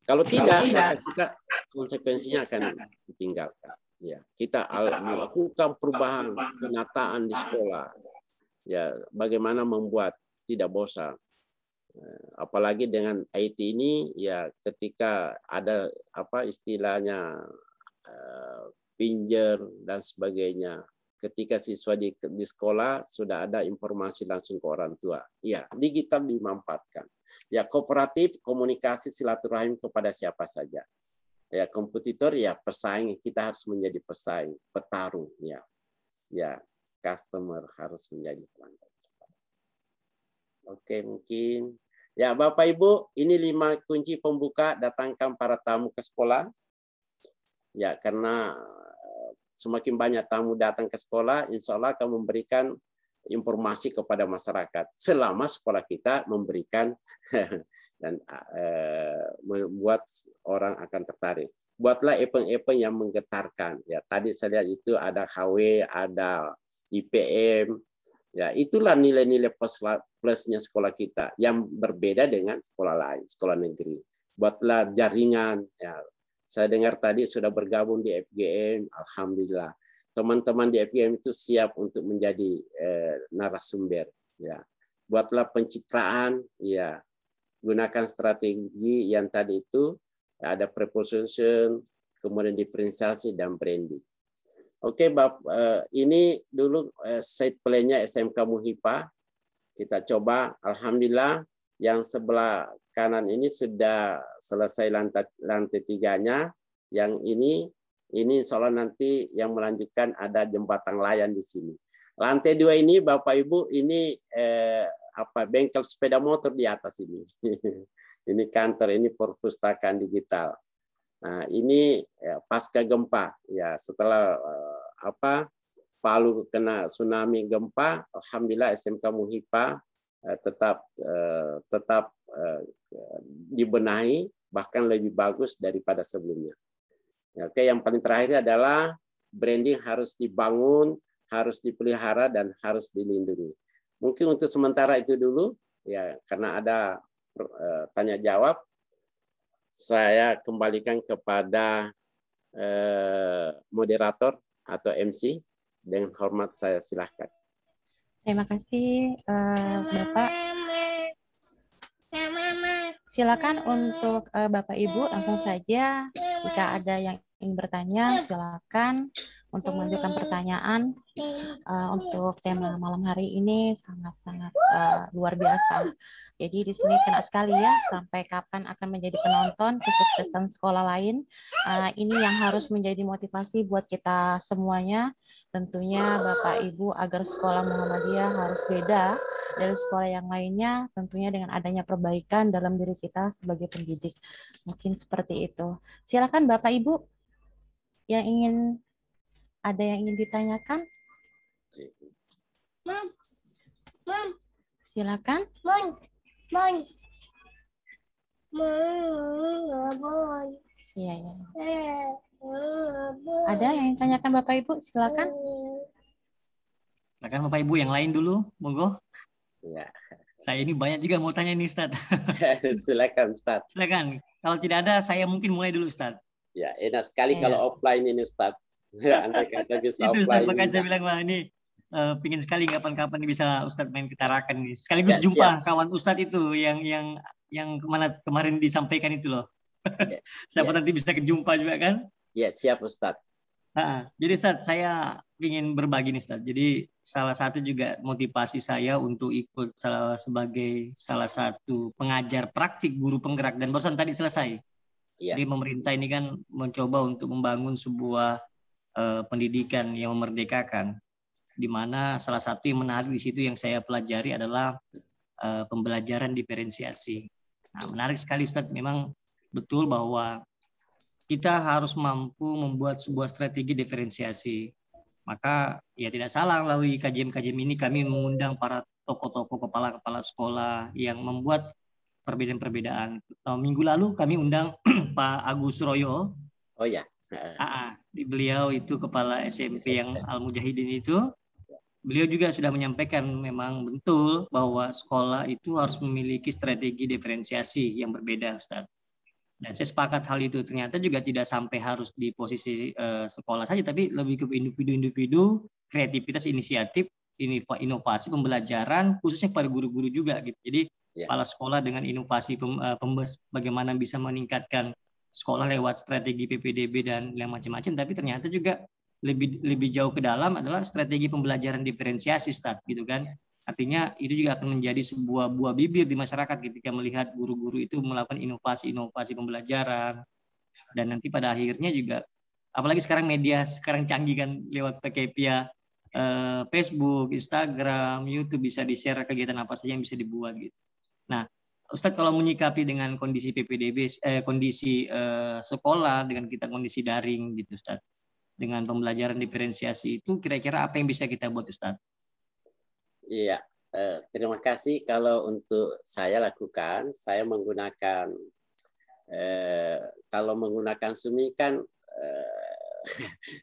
[SPEAKER 3] Kalau tidak, maka kita konsekuensinya akan ditinggalkan. Ya, kita melakukan perubahan penataan di sekolah. Ya, bagaimana membuat tidak bosan. Apalagi dengan IT ini, ya ketika ada istilahnya pinjer dan sebagainya. Ketika siswa di sekolah sudah ada informasi langsung ke orang tua. Ya, digital dimanfaatkan. Ya, kooperatif, komunikasi, silaturahim kepada siapa saja. Ya, kompetitor, ya pesaing, kita harus menjadi pesaing, petarung. Ya, ya. Customer harus menjadi pelanggan. Oke, mungkin. Ya, Bapak Ibu, ini 5 kunci pembuka, datangkan para tamu ke sekolah. Ya, karena semakin banyak tamu datang ke sekolah, insya Allah akan memberikan informasi kepada masyarakat. Selama sekolah kita memberikan dan membuat orang akan tertarik. Buatlah event-event yang menggetarkan. Ya, tadi saya lihat itu ada HW, ada IPM, ya itulah nilai-nilai plusnya sekolah kita yang berbeda dengan sekolah lain, sekolah negeri. Buatlah jaringan. Ya, saya dengar tadi sudah bergabung di FGM, alhamdulillah. Teman-teman di FGM itu siap untuk menjadi narasumber. Ya, buatlah pencitraan. Ya, gunakan strategi yang tadi itu ada preposition, kemudian diferensiasi dan branding. Oke, ini dulu side play-nya SMK Muhipa. Kita coba, alhamdulillah yang sebelah kanan ini sudah selesai lantai 3-nya. Yang ini insya Allah nanti yang melanjutkan ada jembatan layang di sini. Lantai 2 ini Bapak Ibu ini bengkel sepeda motor di atas ini. Ini kantor, ini perpustakaan digital. Nah, ini pasca gempa ya, setelah Palu kena tsunami gempa, alhamdulillah SMK Muhipa tetap dibenahi bahkan lebih bagus daripada sebelumnya. Oke, yang paling terakhir adalah branding harus dibangun, harus dipelihara dan harus dilindungi. Mungkin untuk sementara itu dulu ya, karena ada tanya jawab, saya kembalikan kepada moderator atau MC. Dengan hormat saya silahkan.
[SPEAKER 2] Terima kasih Bapak. Silakan untuk Bapak Ibu langsung saja jika ada yang ingin bertanya silakan untuk mengajukan pertanyaan. Untuk tema malam hari ini sangat-sangat luar biasa. Jadi di sini kena sekali ya, sampai kapan akan menjadi penonton kesuksesan sekolah lain. Ini yang harus menjadi motivasi buat kita semuanya. Tentunya Bapak Ibu agar sekolah Muhammadiyah harus beda dari sekolah yang lainnya, tentunya dengan adanya perbaikan dalam diri kita sebagai pendidik. Mungkin seperti itu. Silakan Bapak Ibu yang ada yang ingin ditanyakan. Silakan. Iya, ya. Ada yang tanyakan Bapak Ibu, silakan.
[SPEAKER 1] Silakan Bapak Ibu yang lain dulu, monggo.
[SPEAKER 3] Ya.
[SPEAKER 1] Saya ini banyak juga mau tanya nih Ustaz.
[SPEAKER 3] Silakan Ustaz.
[SPEAKER 1] Silakan. Kalau tidak ada, saya mungkin mulai dulu Ustaz.
[SPEAKER 3] Ya, enak sekali kalau offline ini Ustaz. Ya, andai kata bisa
[SPEAKER 1] itu
[SPEAKER 3] offline.
[SPEAKER 1] Ustaz, makanya saya bilang wah ini pingin sekali kapan-kapan bisa Ustaz main ke Tarakan nih. Sekaligus
[SPEAKER 3] Ya,
[SPEAKER 1] jumpa kawan Ustaz itu yang kemarin disampaikan itu loh.
[SPEAKER 3] Ya,
[SPEAKER 1] Siapa
[SPEAKER 3] ya.
[SPEAKER 1] nanti bisa kejumpa juga kan?
[SPEAKER 3] Ya, siap Ustaz.
[SPEAKER 1] Jadi Ustaz, saya ingin berbagi nih Ustaz. Jadi salah satu juga motivasi saya untuk ikut sebagai salah satu pengajar praktik guru penggerak dan barusan tadi selesai.
[SPEAKER 3] Ya.
[SPEAKER 1] Jadi pemerintah ini kan mencoba untuk membangun sebuah pendidikan yang memerdekakan, di mana salah satu yang menarik di situ yang saya pelajari adalah pembelajaran diferensiasi. Nah, menarik sekali Ustaz, memang betul bahwa kita harus mampu membuat sebuah strategi diferensiasi. Maka ya tidak salah melalui kajian-kajian ini kami mengundang para tokoh-tokoh kepala-kepala sekolah yang membuat perbedaan-perbedaan. Minggu lalu kami undang Pak Agus Suroyo.
[SPEAKER 3] Oh ya.
[SPEAKER 1] Beliau itu kepala SMP yang Al-Mujahidin itu. Beliau juga sudah menyampaikan memang betul bahwa sekolah itu harus memiliki strategi diferensiasi yang berbeda, Ustaz. Dan saya sepakat hal itu. Ternyata juga tidak sampai harus di posisi sekolah saja, tapi lebih ke individu-individu, kreativitas, inisiatif, inovasi pembelajaran, khususnya kepada guru-guru juga. Gitu. Jadi kepala sekolah dengan inovasi bagaimana bisa meningkatkan sekolah lewat strategi PPDB dan yang macam-macam. Tapi ternyata juga lebih jauh ke dalam adalah strategi pembelajaran diferensiasi, Ustaz, gitu kan. Artinya itu juga akan menjadi sebuah buah bibir di masyarakat ketika melihat guru-guru itu melakukan inovasi-inovasi pembelajaran. Dan nanti pada akhirnya juga, apalagi sekarang media sekarang canggih kan, lewat via Facebook, Instagram, YouTube bisa di-share kegiatan apa saja yang bisa dibuat gitu. Nah, Ustadz kalau menyikapi dengan kondisi PPDB, kondisi sekolah dengan kita kondisi daring gitu Ustadz, dengan pembelajaran diferensiasi itu kira-kira apa yang bisa kita buat Ustadz?
[SPEAKER 3] Iya, terima kasih. Kalau untuk saya lakukan, saya menggunakan kalau menggunakan Sumi kan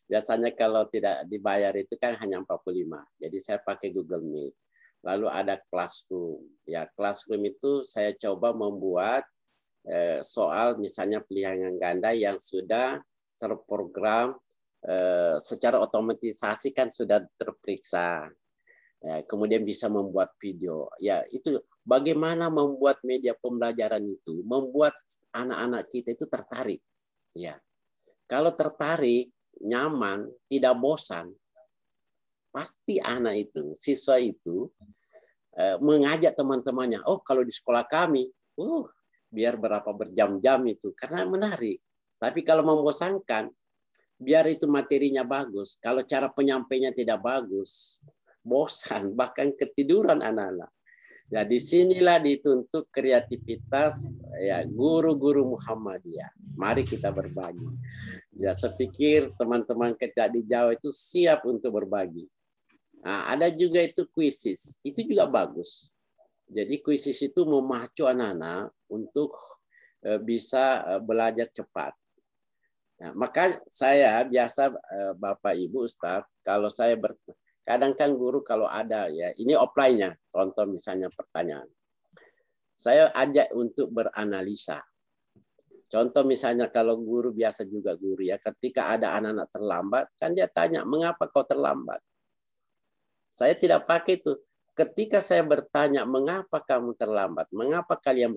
[SPEAKER 3] biasanya kalau tidak dibayar itu kan hanya 45. Jadi saya pakai Google Meet. Lalu ada Classroom. Ya, Classroom itu saya coba membuat soal misalnya pilihan ganda yang sudah terprogram secara otomatisasi kan sudah terperiksa. Ya, kemudian bisa membuat video. Ya, itu bagaimana membuat media pembelajaran itu membuat anak-anak kita itu tertarik. Ya. Kalau tertarik, nyaman, tidak bosan, pasti anak itu, siswa itu mengajak teman-temannya. Oh, kalau di sekolah kami, biar berapa berjam-jam itu karena menarik. Tapi kalau membosankan, biar itu materinya bagus, kalau cara penyampainya tidak bagus, bosan, bahkan ketiduran anak-anak. Ya, disinilah dituntut kreativitas ya guru-guru Muhammadiyah. Mari kita berbagi. Ya, saya pikir teman-teman kita di Jawa itu siap untuk berbagi. Nah, ada juga itu kuisis, itu juga bagus. Jadi kuisis itu memacu anak-anak untuk bisa belajar cepat. Nah, maka saya biasa Bapak Ibu Ustadz, kalau saya kadang kan guru kalau ada ya, ini offline-nya, contoh misalnya pertanyaan. Saya ajak untuk beranalisa. Contoh misalnya kalau guru biasa juga guru ya, ketika ada anak-anak terlambat, kan dia tanya, mengapa kau terlambat? Saya tidak pakai itu. Ketika saya bertanya, mengapa kamu terlambat? Mengapa kalian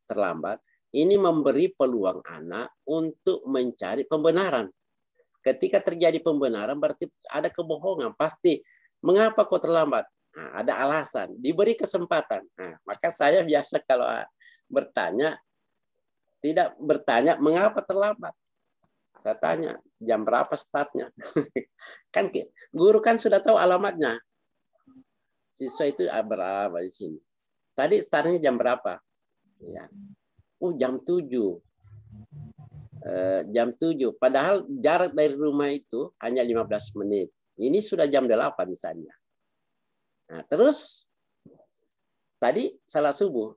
[SPEAKER 3] terlambat? Ini memberi peluang anak untuk mencari pembenaran. Ketika terjadi pembenaran, berarti ada kebohongan. Pasti, mengapa kau terlambat? Nah, ada alasan. Diberi kesempatan. Nah, maka saya biasa kalau bertanya, tidak bertanya, mengapa terlambat? Saya tanya, jam berapa startnya? Kan guru kan sudah tahu alamatnya. Siswa itu berapa di sini. Tadi startnya jam berapa? Ya. Jam 7. Jam 7. Padahal jarak dari rumah itu hanya 15 menit. Ini sudah jam 8 misalnya. Nah, terus tadi salat subuh.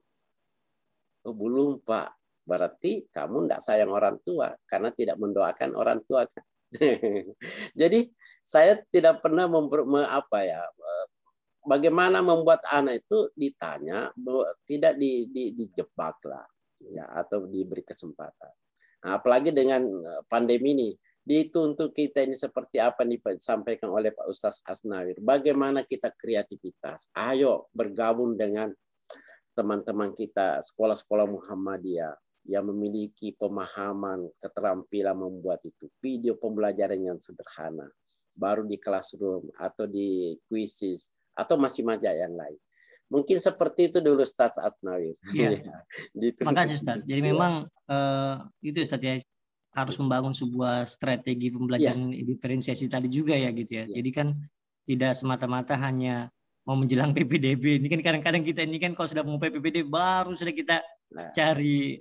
[SPEAKER 3] Belum, Pak. Berarti kamu tidak sayang orang tua karena tidak mendoakan orang tua. Jadi saya tidak pernah bagaimana membuat anak itu ditanya, tidak dijebak lah. Ya, atau diberi kesempatan. Nah, apalagi dengan pandemi ini, dituntut kita ini seperti apa yang disampaikan oleh Pak Ustadz Asnawir. Bagaimana kita kreativitas? Ayo bergabung dengan teman-teman kita sekolah-sekolah Muhammadiyah yang memiliki pemahaman, keterampilan membuat itu video pembelajaran yang sederhana, baru di classroom atau di quizzes atau masih-masih yang lain. Mungkin seperti itu dulu Ustaz Asnawir.
[SPEAKER 1] Iya. Makasih Ustaz. Jadi memang itu Ustaz ya, harus membangun sebuah strategi pembelajaran diferensiasi tadi juga ya gitu ya. Jadi kan tidak semata-mata hanya mau menjelang PPDB. Ini kan kadang-kadang kita ini kan kalau sudah mau PPDB baru sudah kita cari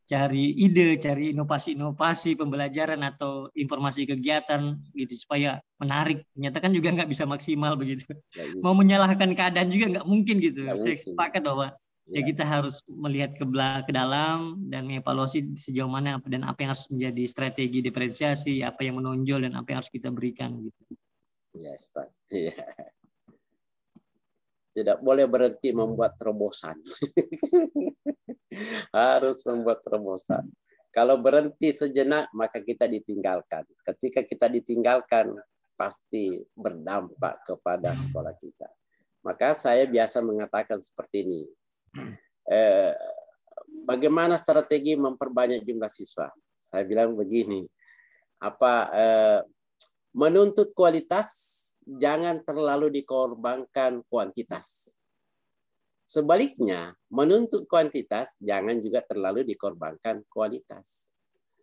[SPEAKER 1] cari ide, cari inovasi-inovasi pembelajaran atau informasi kegiatan gitu supaya menarik. Ternyata kan juga nggak bisa maksimal begitu. Mau menyalahkan keadaan juga nggak mungkin gitu. Saya sepakat bahwa ya kita harus melihat ke dalam dan mengevaluasi sejauh mana dan apa yang harus menjadi strategi diferensiasi, apa yang menonjol dan apa yang harus kita berikan gitu.
[SPEAKER 3] Ya, Ustaz. Ya. Tidak boleh berhenti membuat terobosan. Harus membuat terobosan. Kalau berhenti sejenak, maka kita ditinggalkan. Ketika kita ditinggalkan, pasti berdampak kepada sekolah kita. Maka saya biasa mengatakan seperti ini. Bagaimana strategi memperbanyak jumlah siswa? Saya bilang begini. Menuntut kualitas, jangan terlalu dikorbankan kuantitas. Sebaliknya, menuntut kuantitas, jangan juga terlalu dikorbankan kualitas.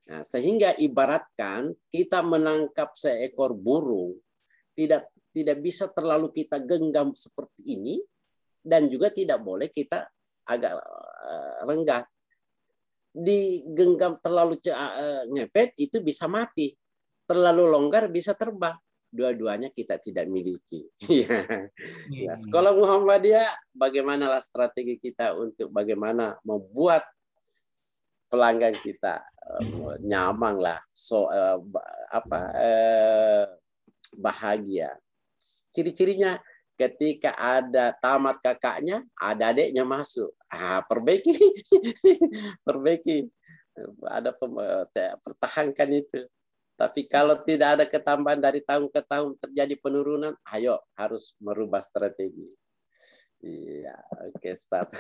[SPEAKER 3] Nah, sehingga ibaratkan kita menangkap seekor burung, tidak bisa terlalu kita genggam seperti ini, dan juga tidak boleh kita agak renggang. Digenggam terlalu ngepet, itu bisa mati. Terlalu longgar bisa terbang. Dua-duanya kita tidak miliki. Ya, sekolah Muhammadiyah, bagaimanlah strategi kita untuk bagaimana membuat pelanggan kita nyaman lah, bahagia. Ciri-cirinya ketika ada tamat kakaknya, ada adiknya masuk. Perbaiki, perbaiki. Ada pertahankan itu. Tapi kalau tidak ada ketambahan dari tahun ke tahun terjadi penurunan, ayo harus merubah strategi. Iya, oke, start.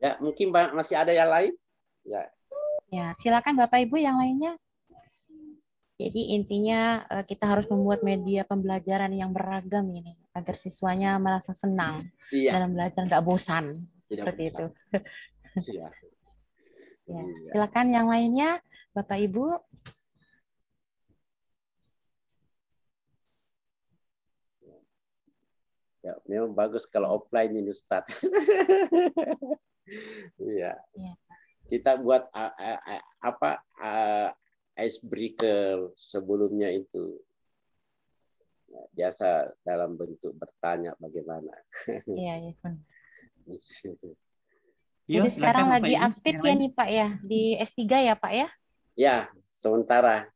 [SPEAKER 3] Ya, mungkin masih ada yang lain?
[SPEAKER 2] Ya, silakan Bapak Ibu yang lainnya. Jadi intinya kita harus membuat media pembelajaran yang beragam ini agar siswanya merasa senang dalam belajar, nggak bosan. Seperti itu.
[SPEAKER 3] Iya.
[SPEAKER 2] Ya, silakan yang lainnya, Bapak Ibu.
[SPEAKER 3] Ya, memang bagus kalau offline ini Ustaz. Iya. Kita buat icebreaker sebelumnya itu. Biasa dalam bentuk bertanya bagaimana.
[SPEAKER 2] Iya, iya.
[SPEAKER 1] Yuk,
[SPEAKER 2] Jadi sekarang
[SPEAKER 1] silakan, Bapak
[SPEAKER 2] lagi
[SPEAKER 1] Ibu.
[SPEAKER 2] aktif
[SPEAKER 1] Yang
[SPEAKER 2] ya
[SPEAKER 1] lain.
[SPEAKER 2] nih Pak ya, di S3 ya Pak ya?
[SPEAKER 3] Ya, sementara.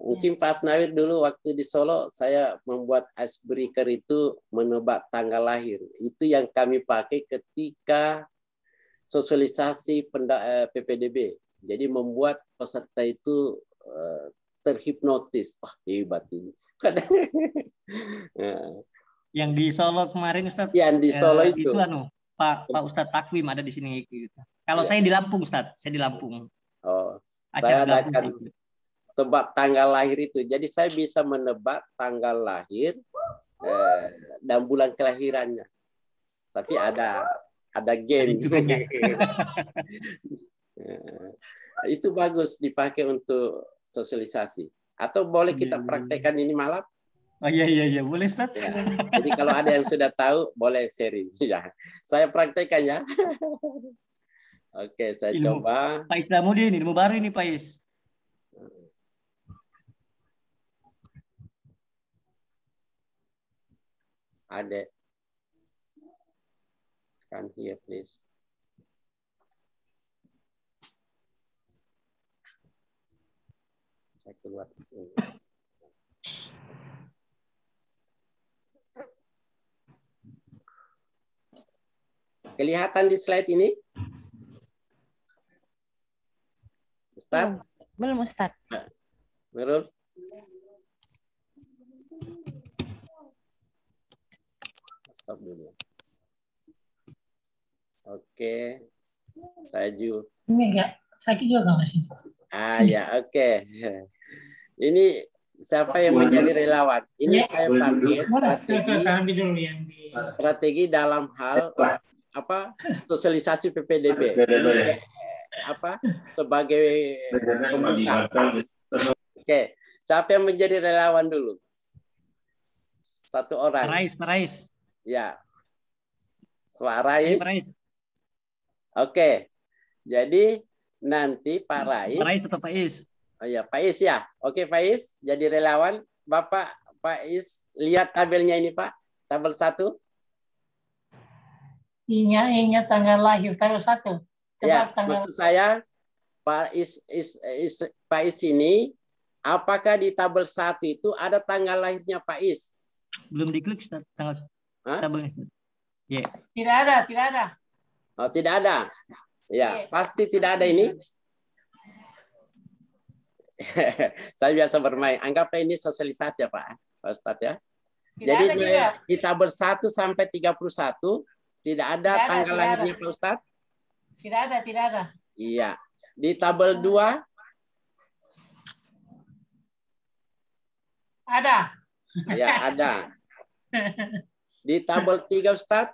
[SPEAKER 3] Mungkin Pak Asnawir dulu waktu di Solo, saya membuat icebreaker itu menebak tanggal lahir. Itu yang kami pakai ketika sosialisasi PPDB. Jadi membuat peserta itu terhipnotis. Wah, hebat ini.
[SPEAKER 1] Yang di Solo kemarin Ustadz,
[SPEAKER 3] Yang di Solo
[SPEAKER 1] itu Pak Ustadz Takwim ada di sini gitu. Kalau saya di Lampung Ustadz, saya di Lampung.
[SPEAKER 3] Oh,
[SPEAKER 1] Acara
[SPEAKER 3] saya
[SPEAKER 1] Lampung
[SPEAKER 3] adakan
[SPEAKER 1] gitu.
[SPEAKER 3] tebak tanggal lahir itu. Jadi saya bisa menebak tanggal lahir dan bulan kelahirannya. Tapi ada game. Itu bagus dipakai untuk sosialisasi. Atau boleh kita praktekkan ini malam?
[SPEAKER 1] Oh iya, boleh Ustaz.
[SPEAKER 3] Ya. Jadi kalau ada yang sudah tahu boleh sharing ya. Saya praktekkan ya. Oke, saya coba.
[SPEAKER 1] Pak Islamudin, ilmu baru ini Pak Is.
[SPEAKER 3] Ada. Come here please. Saya keluar. Kelihatan di slide ini? Ustaz?
[SPEAKER 2] Belum Ustaz.
[SPEAKER 3] Belum? Stop dulu. Oke. Saya juga.
[SPEAKER 5] Ini enggak, sakit juga masih.
[SPEAKER 3] Ya, oke. Ini siapa yang menjadi relawan? Ini saya pakai strategi dalam hal sosialisasi PPDB. Ini sebagai pembuka. Oke, siapa yang menjadi relawan dulu? Satu orang.
[SPEAKER 1] Pak Rais.
[SPEAKER 3] Ya. Pak Rais. Oke. Jadi nanti Pak Rais.
[SPEAKER 1] Pak Rais atau Pak Is?
[SPEAKER 3] Oh ya, Pak Is ya. Oke, Pak Is jadi relawan. Bapak Pak Is lihat tabelnya ini, Pak. Tabel 1.
[SPEAKER 5] Ini tanggal lahir tanggal 1.
[SPEAKER 3] Ya, maksud saya Pak Is ini apakah di tabel 1 itu ada tanggal lahirnya Pak Is?
[SPEAKER 1] Belum diklik tanggal tabelnya. Yeah.
[SPEAKER 5] Tidak ada.
[SPEAKER 3] Oh, tidak ada. Ya, pasti tidak ada ini. Saya biasa bermain. Anggaplah ini sosialisasi ya Pak Ustadz ya. Jadi di tabel 1 sampai 31 tidak ada tanggal lahirnya Pak Ustadz?
[SPEAKER 5] Tidak ada.
[SPEAKER 3] Iya. Di tabel 2?
[SPEAKER 5] Ada.
[SPEAKER 3] Ya, ada. Di tabel 3 Ustadz?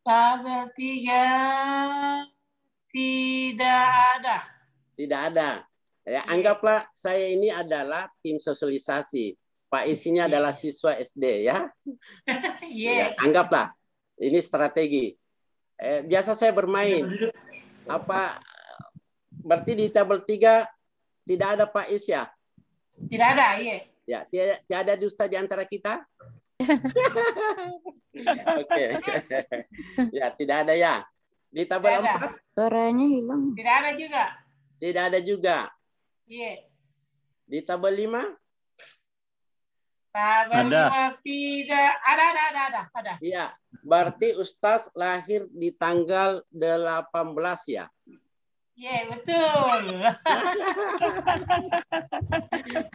[SPEAKER 5] Tabel 3 tidak ada.
[SPEAKER 3] Tidak ada. Ya, anggaplah saya ini adalah tim sosialisasi. Pak isinya adalah siswa SD ya. Ya, anggaplah ini strategi. Biasa saya bermain. Berarti di tabel 3 tidak ada Pak Is ya?
[SPEAKER 5] Tidak ada, iya.
[SPEAKER 3] Ya, tidak ada dusta di antara kita? Oke. Ya, tidak ada ya. Di tabel 4?
[SPEAKER 4] Suaranya hilang.
[SPEAKER 5] Tidak ada juga.
[SPEAKER 3] Tidak ada juga.
[SPEAKER 5] Iya.
[SPEAKER 3] Di tabel 5?
[SPEAKER 5] Tabel 5 tidak ada.
[SPEAKER 3] Iya, berarti Ustaz lahir di tanggal 18 ya?
[SPEAKER 5] Iya, betul.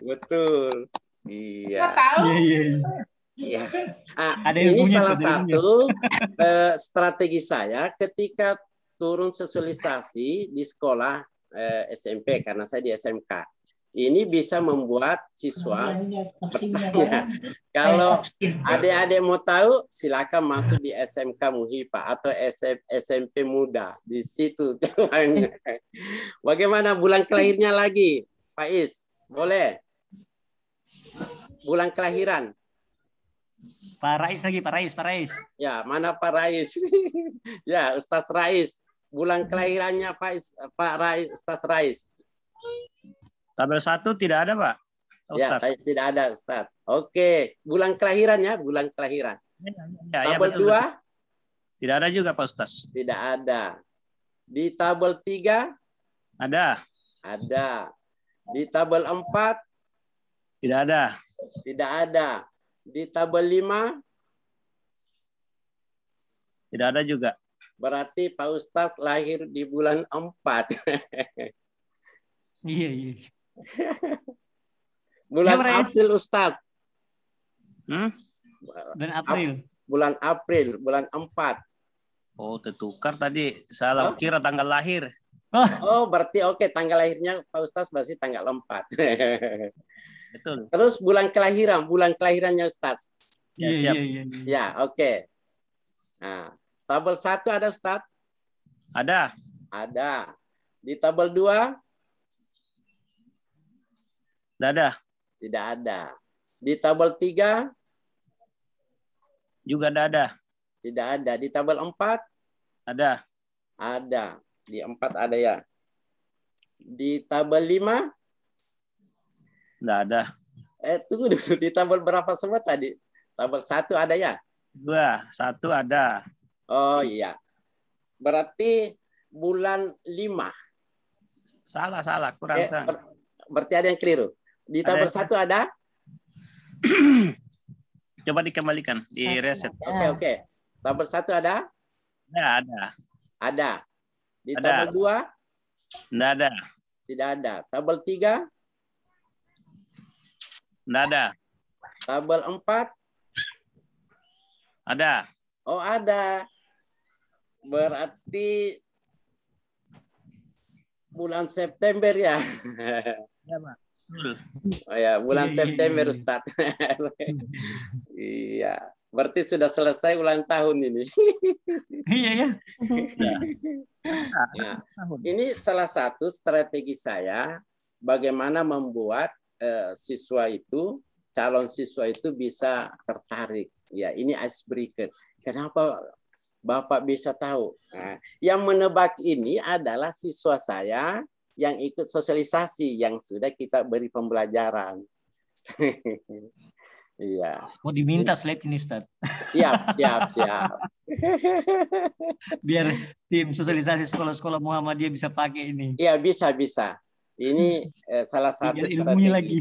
[SPEAKER 3] Betul. Iya.
[SPEAKER 5] Tahu?
[SPEAKER 3] Iya. Ini salah satu strategi saya ketika turun sosialisasi di sekolah SMP karena saya di SMK. Ini bisa membuat siswa bertanya. Kalau adik-adik mau tahu, silakan masuk di SMK Muhipa atau SMP Muda. Di situ. Bagaimana bulan kelahirnya lagi, Pak Is? Boleh? Bulan kelahiran.
[SPEAKER 1] Pak Rais.
[SPEAKER 3] Ya, mana Pak Rais? Ya, Ustaz Rais. Bulan kelahirannya Pak Rais, Ustaz Rais.
[SPEAKER 8] Tabel 1 tidak ada, Pak.
[SPEAKER 1] Pak
[SPEAKER 3] Ya,
[SPEAKER 1] Ustadz.
[SPEAKER 3] tidak ada Ustaz. Oke, bulan kelahiran ya, bulan kelahiran.
[SPEAKER 1] Ya,
[SPEAKER 3] Tabel
[SPEAKER 1] betul,
[SPEAKER 3] 2
[SPEAKER 1] betul. Tidak ada juga Pak Ustadz.
[SPEAKER 3] tidak ada. Di tabel 3
[SPEAKER 1] Ada.
[SPEAKER 3] ada. Di tabel 4
[SPEAKER 1] Tidak ada.
[SPEAKER 3] tidak ada. Di tabel 5
[SPEAKER 1] Tidak ada juga.
[SPEAKER 3] berarti Pak Ustadz lahir di bulan 4.
[SPEAKER 1] Iya, iya.
[SPEAKER 3] Bulan
[SPEAKER 1] Ya, Pres.
[SPEAKER 3] April Ustadz.
[SPEAKER 1] Dan April.
[SPEAKER 3] Bulan April, bulan 4.
[SPEAKER 1] Oh, tertukar tadi. Salah kira tanggal lahir.
[SPEAKER 3] Oh, berarti oke, tanggal lahirnya Pak Ustadz berarti tanggal 4.
[SPEAKER 1] Betul.
[SPEAKER 3] Terus bulan kelahirannya Ustadz.
[SPEAKER 1] Iya,
[SPEAKER 3] Ya,
[SPEAKER 1] iya,
[SPEAKER 3] siap.
[SPEAKER 1] iya.
[SPEAKER 3] Ya, oke. Nah, tabel 1 ada Ustadz?
[SPEAKER 1] Ada.
[SPEAKER 3] Ada. Di tabel 2?
[SPEAKER 1] Tidak ada.
[SPEAKER 3] Tidak ada. Di tabel 3?
[SPEAKER 1] Juga tidak ada.
[SPEAKER 3] Tidak ada. Di tabel 4?
[SPEAKER 1] Ada.
[SPEAKER 3] Ada. Di 4 ada ya. Di tabel 5?
[SPEAKER 1] Tidak ada.
[SPEAKER 3] Tunggu dulu. Di tabel berapa semua tadi? Tabel 1 ada ya?
[SPEAKER 1] 2. 1 ada.
[SPEAKER 3] Oh iya. Berarti bulan 5.
[SPEAKER 1] Salah. Kurang.
[SPEAKER 3] Berarti ada yang keliru. Di tabel 1 ada?
[SPEAKER 1] Coba dikembalikan. Di reset.
[SPEAKER 3] Oke. Tabel 1 ada?
[SPEAKER 1] Ya, ada.
[SPEAKER 3] Ada. Di
[SPEAKER 1] Ada.
[SPEAKER 3] tabel 2?
[SPEAKER 1] Tidak ada.
[SPEAKER 3] Tidak ada. Tabel 3?
[SPEAKER 1] Tidak ada.
[SPEAKER 3] Tabel 4?
[SPEAKER 1] Ada.
[SPEAKER 3] Oh, ada. Berarti bulan September ya.
[SPEAKER 1] Ya, Pak. Betul.
[SPEAKER 3] Oh ya, bulan
[SPEAKER 1] Iya,
[SPEAKER 3] September
[SPEAKER 1] iya.
[SPEAKER 3] Ustaz. Iya. Berarti sudah selesai ulang tahun ini.
[SPEAKER 1] Iya, ya.
[SPEAKER 3] Nah, ini salah satu strategi saya bagaimana membuat calon siswa itu bisa tertarik. Ya, ini icebreaker. Kenapa Bapak bisa tahu? Nah, yang menebak ini adalah siswa saya yang ikut sosialisasi yang sudah kita beri pembelajaran. Iya.
[SPEAKER 1] Mau diminta slide ini, Ustaz.
[SPEAKER 3] Siap.
[SPEAKER 1] Biar tim sosialisasi sekolah-sekolah Muhammadiyah bisa pakai ini.
[SPEAKER 3] Iya, bisa. Ini salah satu
[SPEAKER 1] Biar ilmunya
[SPEAKER 3] strategi.
[SPEAKER 1] lagi.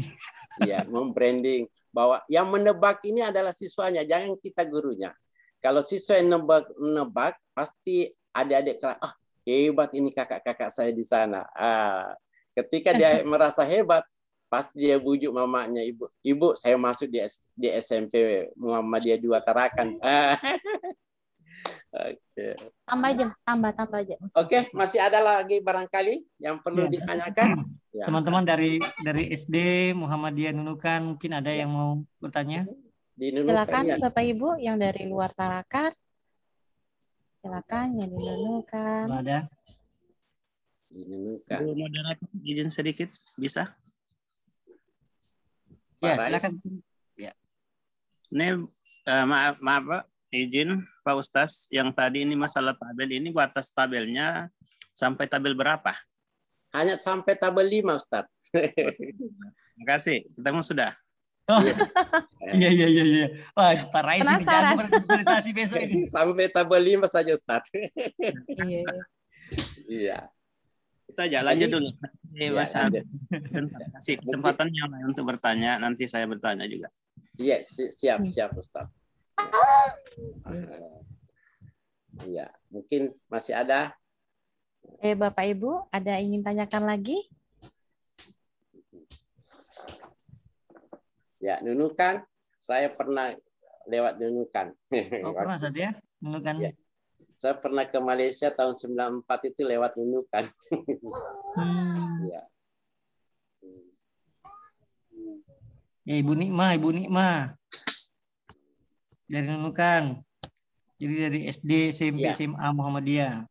[SPEAKER 3] Iya, membranding bahwa yang menebak ini adalah siswanya, jangan kita gurunya. Kalau siswa yang menebak pasti adik-adik kelas, hebat ini kakak-kakak saya di sana. Ketika dia merasa hebat, pasti dia bujuk mamanya, ibu saya masuk di SMP Muhammadiyah 2 Tarakan. Oke.
[SPEAKER 2] Tambah aja.
[SPEAKER 3] Oke, masih ada lagi barangkali yang perlu ditanyakan? Ya.
[SPEAKER 1] Teman-teman dari SD Muhammadiyah Nunukan mungkin ada yang mau bertanya?
[SPEAKER 2] Silakan
[SPEAKER 3] Ya.
[SPEAKER 2] Bapak Ibu yang dari luar Tarakan. Silakan yang di Nunukan.
[SPEAKER 1] Kalau ada.
[SPEAKER 3] Dinunukan.
[SPEAKER 1] Bu moderator izin sedikit bisa?
[SPEAKER 3] Pak
[SPEAKER 1] Ya,
[SPEAKER 3] Rais.
[SPEAKER 1] silakan. Ya. Ini maaf Pak, izin Pak Ustaz, yang tadi ini masalah tabel ini batas tabelnya sampai tabel berapa?
[SPEAKER 3] Hanya sampai tabel 5, Ustaz.
[SPEAKER 1] Terima kasih. Ketemu sudah.
[SPEAKER 2] Oh.
[SPEAKER 1] Iya. Wah, Pak Rais ini
[SPEAKER 2] Penasaran.
[SPEAKER 1] jago bersosialisasi besok ini.
[SPEAKER 3] Sampai tabel 5 saja, Ustaz.
[SPEAKER 2] Iya.
[SPEAKER 3] Iya.
[SPEAKER 1] Kita lanjut dulu.
[SPEAKER 3] Iya,
[SPEAKER 1] Mas
[SPEAKER 3] lanjut.
[SPEAKER 1] kasih kesempatan yang lain untuk bertanya. Nanti saya bertanya juga.
[SPEAKER 3] Iya, siap, Ustaz. Iya, mungkin masih ada.
[SPEAKER 2] Bapak Ibu, ada ingin tanyakan lagi?
[SPEAKER 3] Ya, Nunukan. Saya pernah lewat Nunukan.
[SPEAKER 1] Oh, pernah Ustaz ya? Nunukan.
[SPEAKER 3] Ya. Saya pernah ke Malaysia tahun 94 itu lewat Nunukan. Ya.
[SPEAKER 1] Ya, Ibu Nikmah. Dari Nunukan. Jadi dari SD, SMP,
[SPEAKER 3] Ya.
[SPEAKER 1] SMA Muhammadiyah.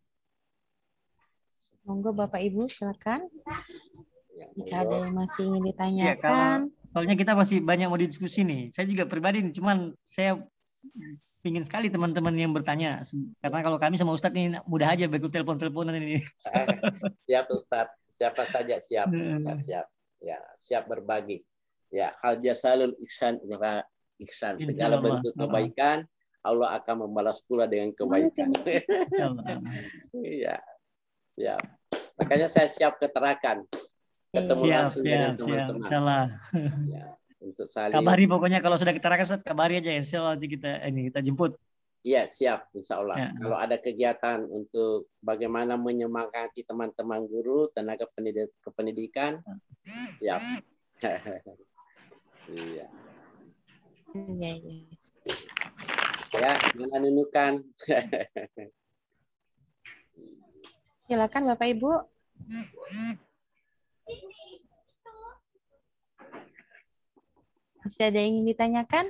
[SPEAKER 2] Monggo Bapak Ibu, silakan.
[SPEAKER 3] Ya,
[SPEAKER 2] Jika ada yang masih ingin
[SPEAKER 1] Iya,
[SPEAKER 2] ditanyakan.
[SPEAKER 1] soalnya kita masih banyak mau diskusi nih. Saya juga pribadi, cuman saya ingin sekali teman-teman yang bertanya. Karena kalau kami sama Ustadz ini mudah aja begitu telepon-teleponan ini.
[SPEAKER 3] Siap, Ustaz. Siapa saja siap.
[SPEAKER 1] Hmm.
[SPEAKER 3] Ya, siap. Ya, siap berbagi. Ya, hal jasalul ihsan adalah ihsan. Segala
[SPEAKER 1] Insyaallah.
[SPEAKER 3] bentuk kebaikan Allah akan membalas pula dengan kebaikan.
[SPEAKER 1] Insyaallah.
[SPEAKER 3] Iya. Ya. Makanya saya siap keterakan. Ketemu
[SPEAKER 1] Siap,
[SPEAKER 3] langsung dengan
[SPEAKER 1] siap, siap.
[SPEAKER 3] teman-teman.
[SPEAKER 1] Insyaallah.
[SPEAKER 3] Ya, untuk saling.
[SPEAKER 1] Kabari pokoknya kalau sudah keterakan Ustaz, kabari aja. Insyaallah nanti kita jemput.
[SPEAKER 3] Iya, siap, insya Allah.
[SPEAKER 1] Ya.
[SPEAKER 3] Kalau ada kegiatan untuk bagaimana menyemangati teman-teman guru, tenaga kependidikan, siap. Iya.
[SPEAKER 2] Iya, iya.
[SPEAKER 3] Ya, mana nunukan.
[SPEAKER 2] Silakan Bapak Ibu. Masih ada yang ingin ditanyakan?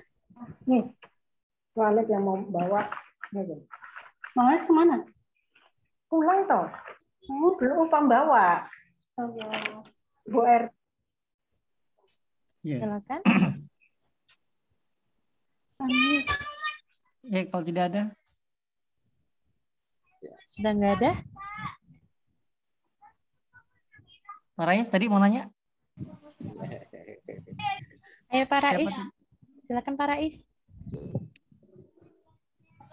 [SPEAKER 8] Nih, toilet yang mau bawa. Maunya kemana? Pulang toh. Oh, belum lupa bawa. Bu R.
[SPEAKER 1] Ya.
[SPEAKER 2] Silakan.
[SPEAKER 1] Kalau tidak ada.
[SPEAKER 2] Sudah nggak ada?
[SPEAKER 1] Pak Rais tadi mau nanya?
[SPEAKER 2] Ayo Pak Rais.
[SPEAKER 1] Siapa?
[SPEAKER 2] Silakan Pak Rais.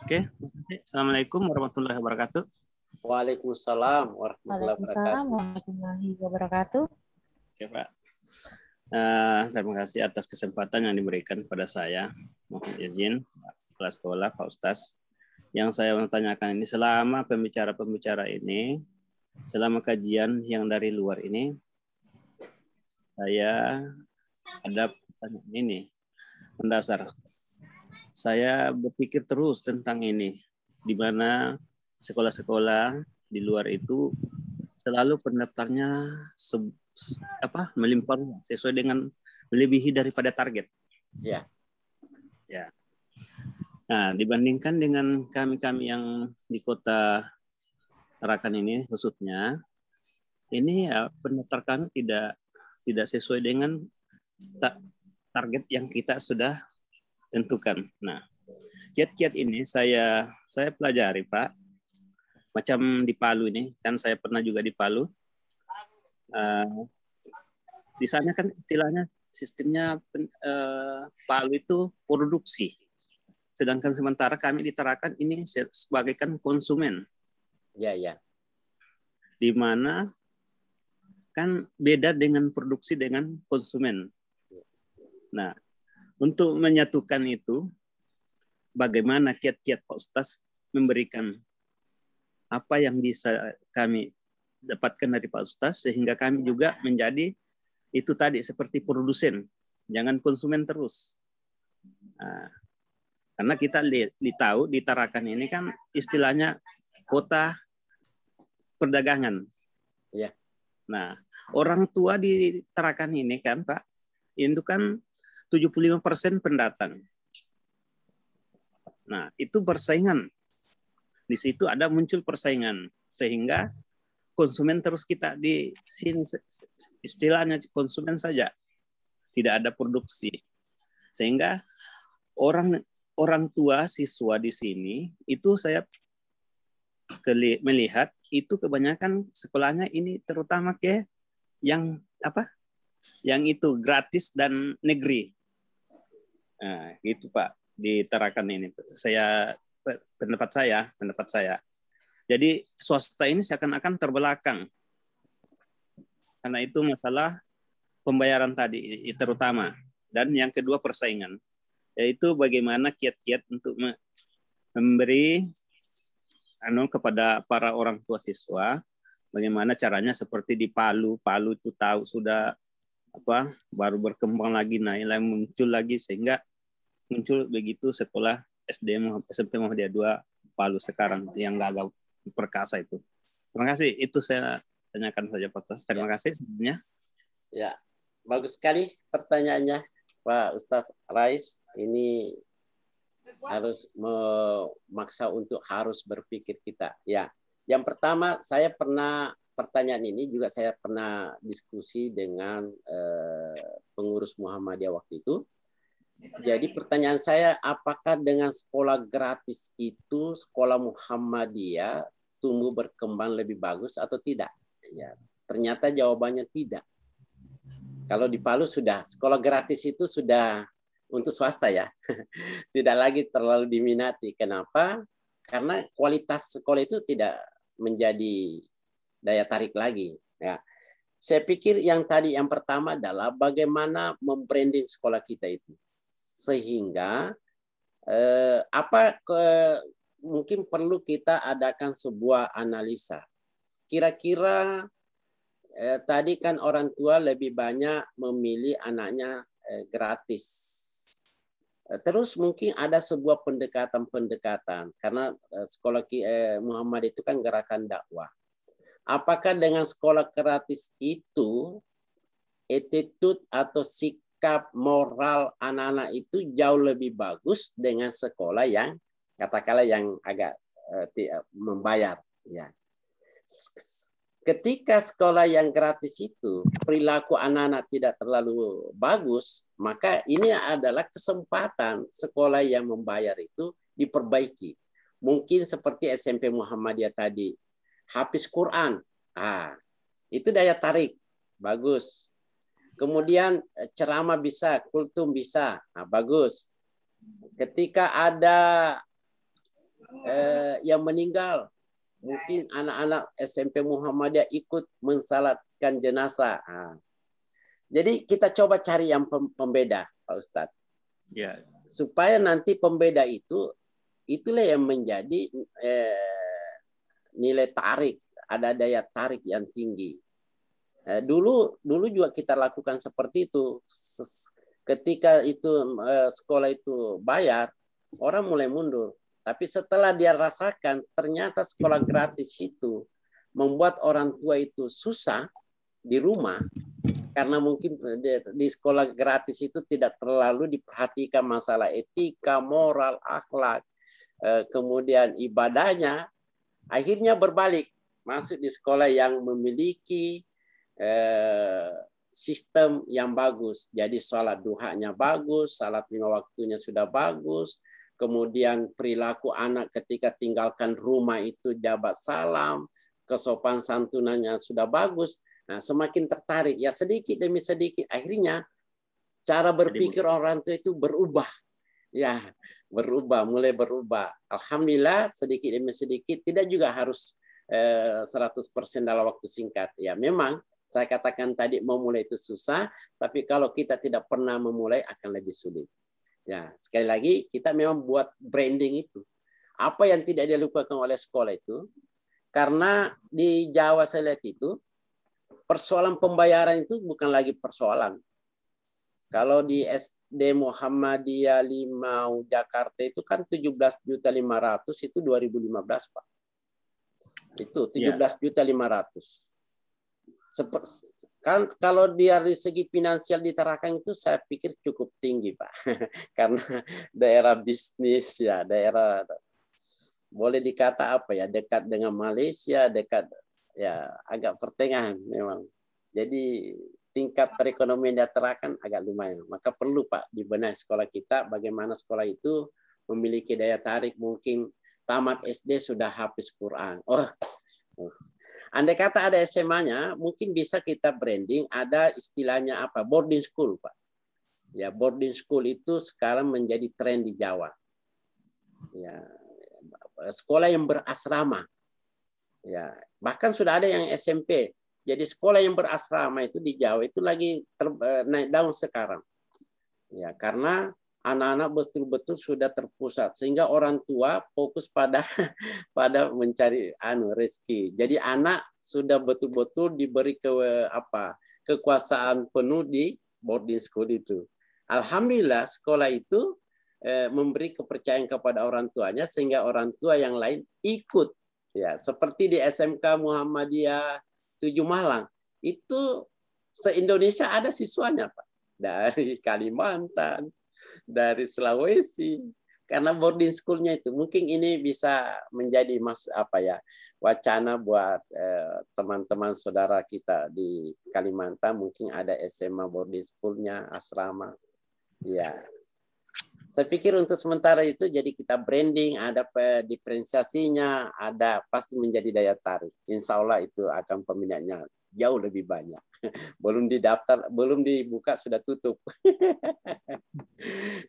[SPEAKER 7] Oke. Assalamualaikum warahmatullahi wabarakatuh.
[SPEAKER 3] Waalaikumsalam warahmatullahi wabarakatuh.
[SPEAKER 2] Waalaikumsalam warahmatullahi wabarakatuh.
[SPEAKER 7] Oke, Pak. Terima kasih atas kesempatan yang diberikan kepada saya. Mohon izin, Kepala Sekolah, Pak Ustaz. Yang saya mau tanyakan ini, selama pembicara-pembicara ini, selama kajian yang dari luar ini, saya ada pertanyaan ini mendasar. Saya berpikir terus tentang ini, di mana sekolah-sekolah di luar itu selalu pendaftarnya melimpah sesuai dengan melebihi daripada target.
[SPEAKER 3] Ya.
[SPEAKER 7] Ya. Nah, dibandingkan dengan kami-kami yang di kota Tarakan ini khususnya, ini ya pendaftar kami tidak sesuai dengan target yang kita sudah tentukan. Nah, kiat-kiat ini saya pelajari, Pak. Macam di Palu ini, kan saya pernah juga di Palu. Di sana kan istilahnya sistemnya Palu itu produksi. Sedangkan sementara kami di Tarakan ini sebagai kan konsumen.
[SPEAKER 3] Ya, ya.
[SPEAKER 7] Di mana kan beda dengan produksi dengan konsumen. Nah, untuk menyatukan itu, bagaimana kiat-kiat Pak Ustaz memberikan apa yang bisa kami dapatkan dari Pak Ustaz sehingga kami juga menjadi itu tadi seperti produsen, jangan konsumen terus. Nah, karena kita tahu di Tarakan ini kan istilahnya kota perdagangan.
[SPEAKER 3] Ya.
[SPEAKER 7] Nah, orang tua di Tarakan ini kan Pak, itu kan 75% pendatang. Nah, itu persaingan. Di situ ada muncul persaingan sehingga konsumen terus kita di sini istilahnya konsumen saja. Tidak ada produksi. Sehingga orang tua siswa di sini itu saya melihat itu kebanyakan sekolahnya ini terutama ke yang yang itu gratis dan negeri. Nah, gitu Pak di Tarakan ini. Pendapat saya. Jadi swasta ini seakan-akan terbelakang. Karena itu masalah pembayaran tadi terutama. Dan yang kedua persaingan. Yaitu bagaimana kiat-kiat untuk memberi kepada para orang tua siswa. Bagaimana caranya seperti di Palu. Palu itu tahu sudah baru berkembang lagi, muncul lagi sehingga muncul begitu sekolah SMP Muhammadiyah 2 Palu sekarang yang gagal perkasa itu. Terima kasih. Itu saya tanyakan saja Pak Ustaz. Terima kasih sebelumnya.
[SPEAKER 3] Ya, bagus sekali pertanyaannya Pak Ustaz Rais. Ini harus memaksa untuk harus berpikir kita. Ya, yang pertama pertanyaan ini juga saya pernah diskusi dengan pengurus Muhammadiyah waktu itu. Jadi pertanyaan saya, apakah dengan sekolah gratis itu sekolah Muhammadiyah tumbuh berkembang lebih bagus atau tidak? Ya, ternyata jawabannya tidak. Kalau di Palu sudah sekolah gratis itu sudah untuk swasta ya, tidak lagi terlalu diminati. Kenapa? Karena kualitas sekolah itu tidak menjadi daya tarik lagi. Ya, saya pikir yang pertama adalah bagaimana membranding sekolah kita itu, sehingga mungkin perlu kita adakan sebuah analisa. Kira-kira tadi kan orang tua lebih banyak memilih anaknya gratis. Terus mungkin ada sebuah pendekatan karena sekolah Muhammad itu kan gerakan dakwah. Apakah dengan sekolah gratis itu attitude atau sikap moral anak-anak itu jauh lebih bagus dengan sekolah yang katakanlah yang agak membayar ya. Ketika sekolah yang gratis itu perilaku anak-anak tidak terlalu bagus, maka ini adalah kesempatan sekolah yang membayar itu diperbaiki. Mungkin seperti SMP Muhammadiyah tadi, hafiz Quran, itu daya tarik, bagus. Kemudian ceramah bisa, kultum bisa, bagus. Ketika ada yang meninggal, mungkin anak-anak SMP Muhammadiyah ikut mensalatkan jenazah. Jadi kita coba cari yang pembeda, Pak Ustadz.
[SPEAKER 7] Ya.
[SPEAKER 3] Supaya nanti pembeda itulah yang menjadi nilai tarik, ada daya tarik yang tinggi. Dulu juga kita lakukan seperti itu. Ketika itu sekolah itu bayar, orang mulai mundur. Tapi setelah dia rasakan, ternyata sekolah gratis itu membuat orang tua itu susah di rumah, karena mungkin di sekolah gratis itu tidak terlalu diperhatikan masalah etika, moral, akhlak, kemudian ibadahnya, akhirnya berbalik, masuk di sekolah yang memiliki sistem yang bagus. Jadi salat duhanya bagus, salat 5 waktunya sudah bagus, kemudian perilaku anak ketika tinggalkan rumah itu jabat salam, kesopan santunannya sudah bagus. Nah, semakin tertarik. Ya sedikit demi sedikit. Akhirnya cara berpikir orang tua itu berubah. Ya, mulai berubah. Alhamdulillah sedikit demi sedikit. Tidak juga harus 100% dalam waktu singkat. Ya memang saya katakan tadi memulai itu susah. Tapi kalau kita tidak pernah memulai akan lebih sulit. Ya, sekali lagi kita memang buat branding itu. Apa yang tidak dilakukan oleh sekolah itu, karena di Jawa saya lihat itu persoalan pembayaran itu bukan lagi persoalan. Kalau di SD Muhammadiyah Limau Jakarta itu kan 17.500.000 itu 2015 Pak. Itu 17.500.000. Kan kalau dari segi finansial di Tarakan itu saya pikir cukup tinggi Pak, karena daerah bisnis ya, daerah boleh dikata apa ya, dekat dengan Malaysia, dekat ya agak pertengahan memang. Jadi tingkat perekonomian di Tarakan agak lumayan. Maka perlu Pak dibenahi sekolah kita, bagaimana sekolah itu memiliki daya tarik, mungkin tamat SD sudah hafiz Quran. Andai kata ada SMA-nya, mungkin bisa kita branding, ada istilahnya apa? Boarding school, Pak. Ya, boarding school itu sekarang menjadi tren di Jawa. Ya, sekolah yang berasrama. Ya, bahkan sudah ada yang SMP. Jadi sekolah yang berasrama itu di Jawa itu lagi naik daun sekarang. Ya, karena anak-anak betul-betul sudah terpusat sehingga orang tua fokus pada mencari rezeki. Jadi anak sudah betul-betul diberi kekuasaan penuh di boarding school itu. Alhamdulillah sekolah itu memberi kepercayaan kepada orang tuanya sehingga orang tua yang lain ikut. Ya, seperti di SMK Muhammadiyah 7 Malang itu se-Indonesia ada siswanya Pak, dari Kalimantan, dari Sulawesi, karena boarding school-nya itu. Mungkin ini bisa menjadi wacana buat teman-teman saudara kita di Kalimantan, mungkin ada SMA boarding school-nya, asrama. Ya. Saya pikir untuk sementara itu jadi kita branding, ada diferensiasinya, ada pasti menjadi daya tarik. Insya Allah itu akan peminatnya jauh lebih banyak. belum didaftar, belum dibuka sudah tutup.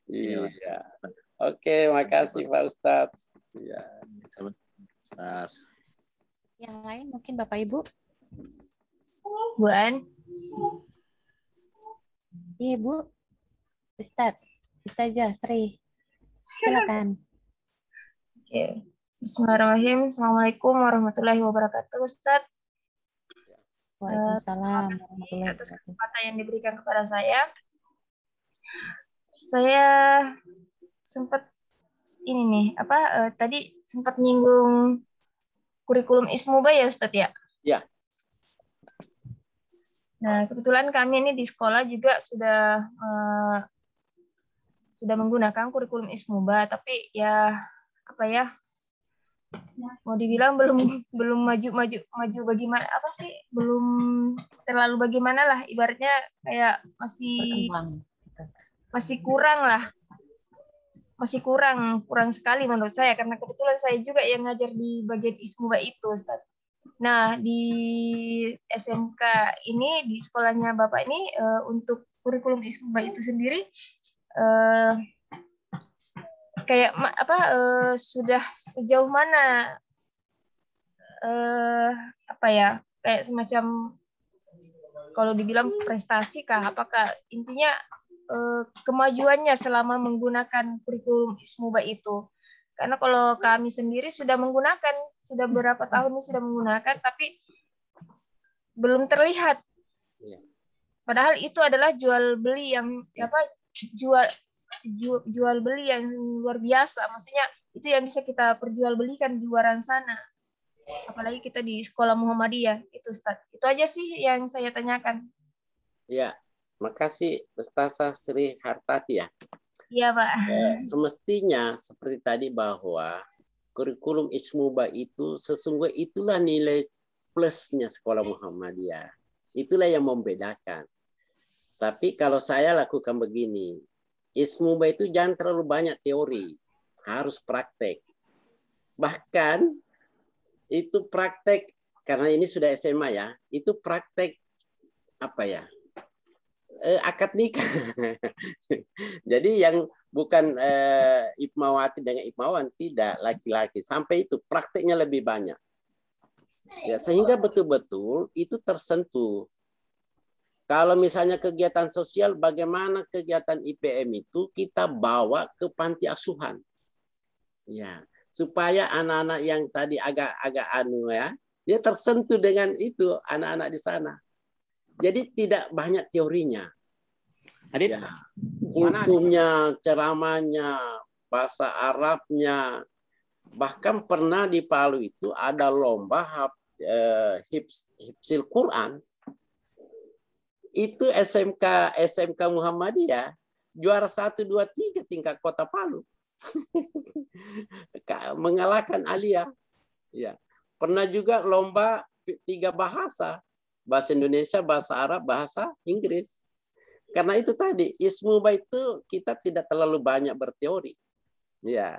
[SPEAKER 3] Iya. Oke, makasih Pak Ustadz. Iya.
[SPEAKER 7] Ustadz.
[SPEAKER 2] Yang lain mungkin Bapak Ibu.
[SPEAKER 4] Bu An.
[SPEAKER 2] Iya Bu. Ustadz. Ustazah Sri. Silakan.
[SPEAKER 4] Oke. Bismillahirrahmanirrahim. Assalamualaikum warahmatullahi wabarakatuh, Ustadz.
[SPEAKER 2] Waalaikumsalam
[SPEAKER 4] warahmatullahi wabarakatuh. Atas kesempatan yang diberikan kepada saya. Saya sempat ini nih, tadi sempat nyinggung kurikulum Ismuba ya Ustadz ya?
[SPEAKER 3] Ya.
[SPEAKER 4] Nah, kebetulan kami ini di sekolah juga sudah menggunakan kurikulum Ismuba, tapi ya mau dibilang belum maju bagaimana belum terlalu bagaimana lah, ibaratnya kayak masih kurang lah. Masih kurang sekali menurut saya, karena kebetulan saya juga yang ngajar di bagian Ismuba itu, Ustaz. Nah, di SMK ini, di sekolahnya Bapak ini, untuk kurikulum Ismuba itu sendiri, kayak sudah sejauh mana, kayak semacam, kalau dibilang prestasi kah, apakah intinya kemajuannya selama menggunakan kurikulum Ismuba itu. Karena kalau kami sendiri sudah beberapa tahun ini sudah menggunakan, tapi belum terlihat. Padahal itu adalah jual beli yang jual beli yang luar biasa. Maksudnya itu yang bisa kita perjualbelikan di luar sana. Apalagi kita di sekolah Muhammadiyah itu, Ustaz. Itu aja sih yang saya tanyakan.
[SPEAKER 3] Ya. Makasih Ustazah Sri Hartati ya.
[SPEAKER 4] Iya Pak.
[SPEAKER 3] Semestinya seperti tadi bahwa kurikulum Ismuba itu sesungguhnya itulah nilai plusnya sekolah Muhammadiyah. Itulah yang membedakan. Tapi kalau saya lakukan begini, Ismuba itu jangan terlalu banyak teori, harus praktek. Bahkan itu praktek, karena ini sudah SMA ya, itu praktek akad nikah. Jadi yang bukan Ipmawati dengan Ipmawan, tidak, laki-laki. Sampai itu prakteknya lebih banyak. Ya, sehingga betul-betul itu tersentuh. Kalau misalnya kegiatan sosial, bagaimana kegiatan IPM itu kita bawa ke panti asuhan. Ya, supaya anak-anak yang tadi agak dia tersentuh dengan itu, anak-anak di sana. Jadi tidak banyak teorinya. Ya. Hukumnya, ceramahnya, bahasa Arabnya. Bahkan pernah di Palu itu ada lomba hifzil Quran. Itu SMK Muhammadiyah juara 1, 2, 3 tingkat kota Palu. Mengalahkan Alia. Ya. Pernah juga lomba 3 bahasa. Bahasa Indonesia, bahasa Arab, bahasa Inggris. Karena itu tadi, Ismuba itu kita tidak terlalu banyak berteori. Ya.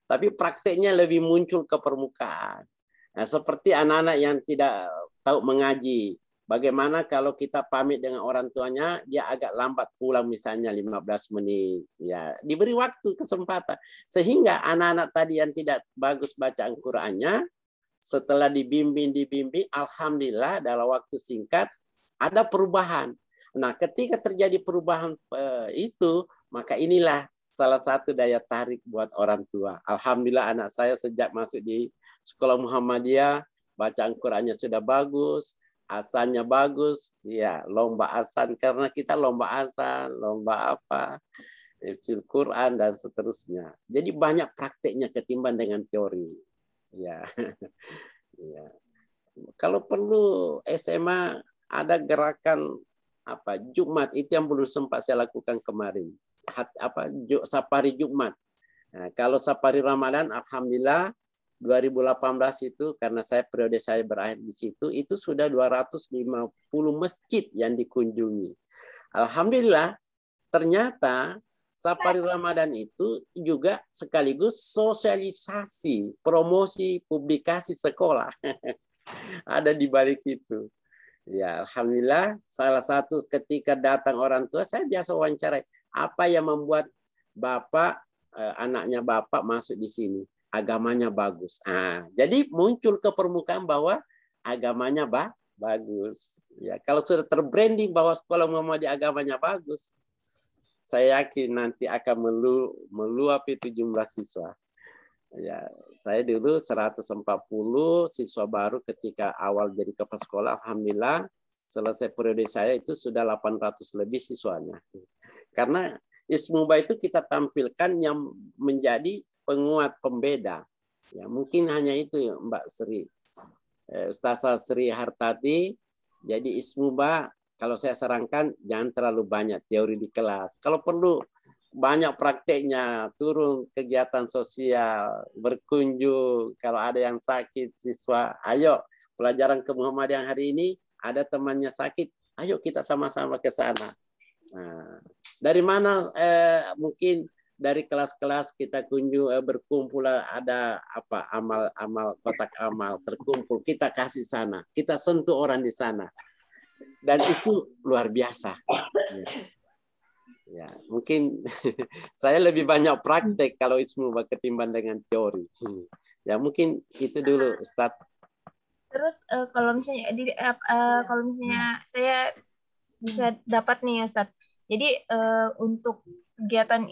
[SPEAKER 3] Tapi prakteknya lebih muncul ke permukaan. Nah, seperti anak-anak yang tidak tahu mengaji. Bagaimana kalau kita pamit dengan orang tuanya, dia agak lambat pulang misalnya 15 menit. Ya, diberi waktu, kesempatan. Sehingga anak-anak tadi yang tidak bagus bacaan Qur'annya, setelah dibimbing, alhamdulillah dalam waktu singkat ada perubahan. Nah, ketika terjadi perubahan itu, maka inilah salah satu daya tarik buat orang tua. Alhamdulillah anak saya sejak masuk di sekolah Muhammadiyah, bacaan Qur'annya sudah bagus, asannya bagus, ya lomba asan karena kita lomba asan, lomba hifzil Quran dan seterusnya. Jadi banyak prakteknya ketimbang dengan teori. Ya. Ya. Kalau perlu SMA ada gerakan Jumat, itu yang belum sempat saya lakukan kemarin. Safari Jumat. Nah, kalau safari Ramadan, alhamdulillah 2018 itu karena periode saya berakhir di situ, itu sudah 250 masjid yang dikunjungi. Alhamdulillah, ternyata safari Ramadan itu juga sekaligus sosialisasi, promosi, publikasi sekolah. Ada di balik itu. Ya, alhamdulillah salah satu ketika datang orang tua saya biasa wawancarai apa yang membuat bapak anaknya bapak masuk di sini, agamanya bagus. Jadi muncul ke permukaan bahwa agamanya bagus. Ya, kalau sudah terbranding bahwa sekolah Muhammadiyah agamanya bagus, saya yakin nanti akan meluap itu jumlah siswa. Ya, saya dulu 140 siswa baru ketika awal jadi kepala sekolah. Alhamdulillah selesai periode saya itu sudah 800 lebih siswanya. Karena Ismuba itu kita tampilkan yang menjadi penguat pembeda. Ya, mungkin hanya itu Mbak Sri. Ustazah Sri Hartati, jadi Ismuba kalau saya sarankan jangan terlalu banyak teori di kelas. Kalau perlu banyak prakteknya, turun kegiatan sosial, berkunjung. Kalau ada yang sakit siswa, ayo pelajaran ke Muhammadiyah hari ini ada temannya sakit, ayo kita sama-sama ke sana. Nah, dari mana mungkin dari kelas-kelas kita kunjung berkumpul ada apa amal kotak amal terkumpul, kita kasih sana, kita sentuh orang di sana. Dan itu luar biasa. Ya, mungkin saya lebih banyak praktek kalau Ismuba ketimbang dengan teori. Ya, mungkin itu dulu, Ustaz.
[SPEAKER 4] Terus kalau misalnya saya bisa dapat nih, Ustaz. Jadi untuk kegiatan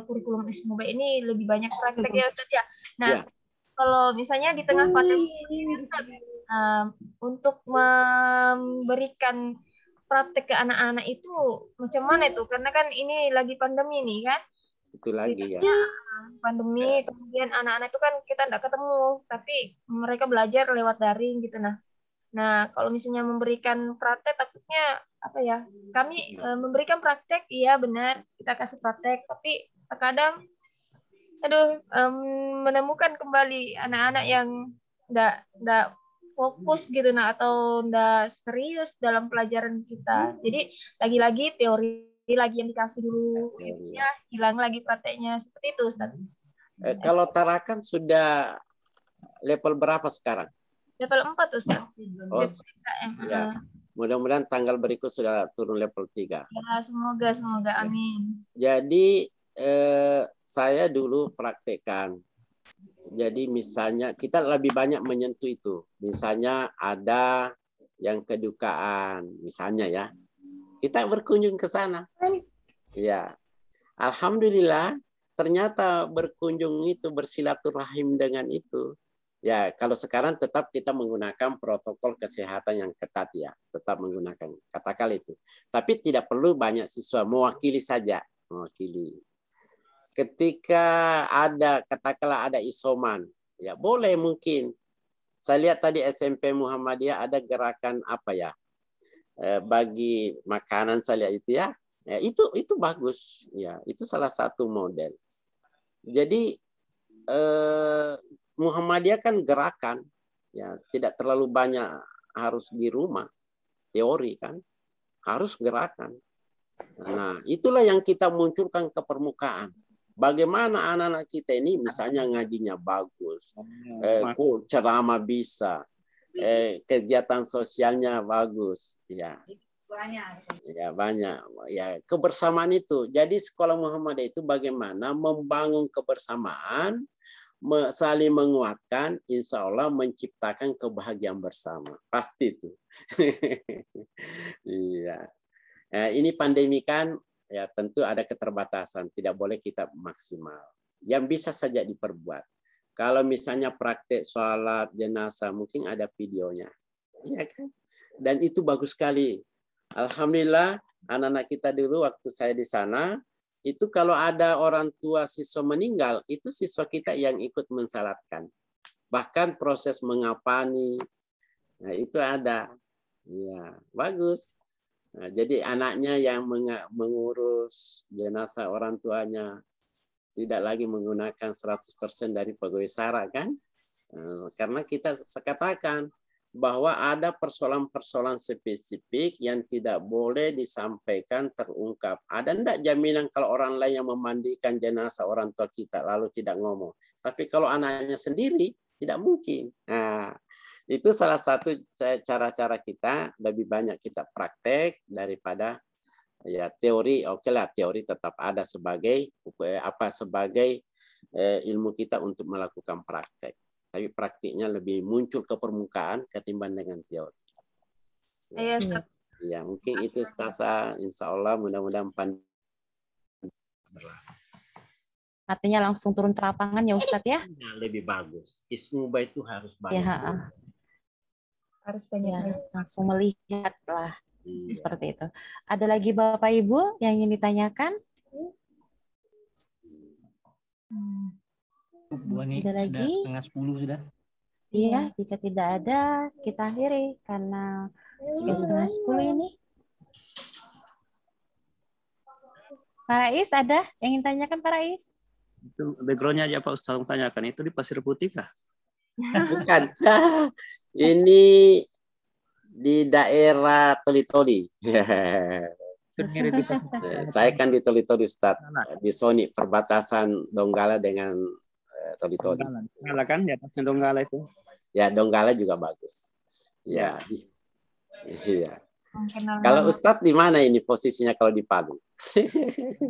[SPEAKER 4] kurikulum Ismuba ini lebih banyak praktek ya, Ustaz ya. Nah, kalau misalnya di tengah pandemi ini, Ustaz, untuk memberikan praktek ke anak-anak itu macam mana itu? Karena kan ini lagi pandemi nih kan.
[SPEAKER 3] Itu lagi ya.
[SPEAKER 4] Pandemi, kemudian anak-anak itu kan kita tidak ketemu, tapi mereka belajar lewat daring gitu. Nah, kalau misalnya memberikan praktek, takutnya apa ya? Kami memberikan praktek, iya benar, kita kasih praktek, tapi terkadang, menemukan kembali anak-anak yang tidak fokus gitu atau enggak serius dalam pelajaran kita. Jadi lagi-lagi teori lagi yang dikasih dulu, ya hilang lagi prakteknya, seperti itu, Ustaz.
[SPEAKER 3] Kalau Tarakan sudah level berapa sekarang?
[SPEAKER 4] Level 4, Ustaz.
[SPEAKER 3] Oh, ya. Mudah-mudahan tanggal berikut sudah turun level 3.
[SPEAKER 4] Ya, semoga amin.
[SPEAKER 3] Jadi saya dulu praktekkan. Jadi misalnya kita lebih banyak menyentuh itu. Misalnya ada yang kedukaan, misalnya ya. Kita berkunjung ke sana. Ya. Alhamdulillah ternyata berkunjung itu bersilaturahim dengan itu. Ya, kalau sekarang tetap kita menggunakan protokol kesehatan yang ketat ya, tetap menggunakan katakan itu. Tapi tidak perlu banyak siswa, mewakili saja, mewakili. Ketika ada katakanlah ada isoman, ya boleh mungkin. Saya lihat tadi SMP Muhammadiyah ada gerakan apa ya? Bagi makanan saya lihat itu ya. Ya itu bagus ya, itu salah satu model. Jadi Muhammadiyah kan gerakan ya, tidak terlalu banyak harus di rumah. Teori kan harus gerakan. Nah, itulah yang kita munculkan ke permukaan. Bagaimana anak-anak kita ini misalnya ngajinya bagus, ceramah bisa, kegiatan sosialnya bagus, ya banyak, ya kebersamaan itu. Jadi sekolah Muhammadiyah itu bagaimana membangun kebersamaan, saling menguatkan, insya Allah menciptakan kebahagiaan bersama, pasti itu. Iya. Nah, ini pandemi kan. Ya tentu ada keterbatasan, tidak boleh kita maksimal. Yang bisa saja diperbuat. Kalau misalnya praktek sholat jenazah, mungkin ada videonya, ya kan? Dan itu bagus sekali. Alhamdulillah, anak-anak kita dulu waktu saya di sana, itu kalau ada orang tua siswa meninggal, itu siswa kita yang ikut mensalatkan. Bahkan proses mengapani, nah itu ada. Ya bagus. Nah, jadi anaknya yang mengurus jenazah orang tuanya, tidak lagi menggunakan 100% dari pegawai SARA kan? Karena kita katakan bahwa ada persoalan-persoalan spesifik yang tidak boleh disampaikan terungkap. Ada enggak jaminan kalau orang lain yang memandikan jenazah orang tua kita lalu tidak ngomong? Tapi kalau anaknya sendiri tidak mungkin. Nah, Itu salah satu cara-cara kita, lebih banyak kita praktek daripada ya teori. Oke lah, teori tetap ada sebagai sebagai ilmu kita untuk melakukan praktek. Tapi praktiknya lebih muncul ke permukaan ketimbang dengan teori.
[SPEAKER 4] Iya, Ustaz.
[SPEAKER 3] Ya, mungkin itu Ustazah. Insya Allah mudah-mudahan
[SPEAKER 2] Artinya langsung turun ke lapangan ya Ustadz ya?
[SPEAKER 3] lebih bagus. Ismuba itu harus banyak.
[SPEAKER 2] Ya,
[SPEAKER 4] Harus banyak.
[SPEAKER 2] ya, langsung melihat lah.
[SPEAKER 3] Iya.
[SPEAKER 2] Seperti itu. Ada lagi Bapak Ibu yang ingin ditanyakan?
[SPEAKER 1] Bu Ani,
[SPEAKER 2] Ada
[SPEAKER 1] sudah
[SPEAKER 2] lagi?
[SPEAKER 1] setengah 10 sudah.
[SPEAKER 2] Iya, jika tidak ada, kita akhiri karena sudah setengah 10 ini. Pak Rais, ada yang ingin tanyakan Pak Rais?
[SPEAKER 7] Itu backgroundnya aja Pak Ustaz tanyakan, itu di Pasir Putih kah?
[SPEAKER 3] Bukan. Ini di daerah Toli-Toli. Saya kan di Toli-Toli Ustaz, di Soni perbatasan Donggala dengan Toli-Toli.
[SPEAKER 7] Donggala kan di atasnya Donggala itu.
[SPEAKER 3] Ya, Donggala juga bagus. Ya. Iya.
[SPEAKER 4] Kenal
[SPEAKER 3] Kalau
[SPEAKER 4] nama.
[SPEAKER 3] Ustadz di mana ini posisinya kalau di Palu?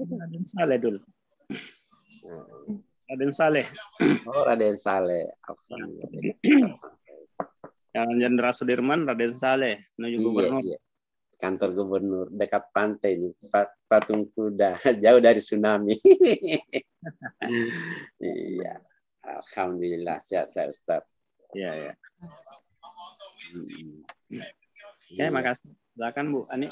[SPEAKER 7] Raden Saleh dulu. Raden Saleh.
[SPEAKER 3] Oh, Raden Saleh. Alhamdulillah.
[SPEAKER 7] Jalan Jenderal Sudirman, Raden Saleh, menuju gubernur.
[SPEAKER 3] Iya. Kantor gubernur dekat pantai ini, patung kuda, jauh dari tsunami. Iya. Alhamdulillah sehat-sehat Ustadz.
[SPEAKER 7] Iya, ya.
[SPEAKER 3] Iya.
[SPEAKER 7] Makasih. Silakan Bu Ani.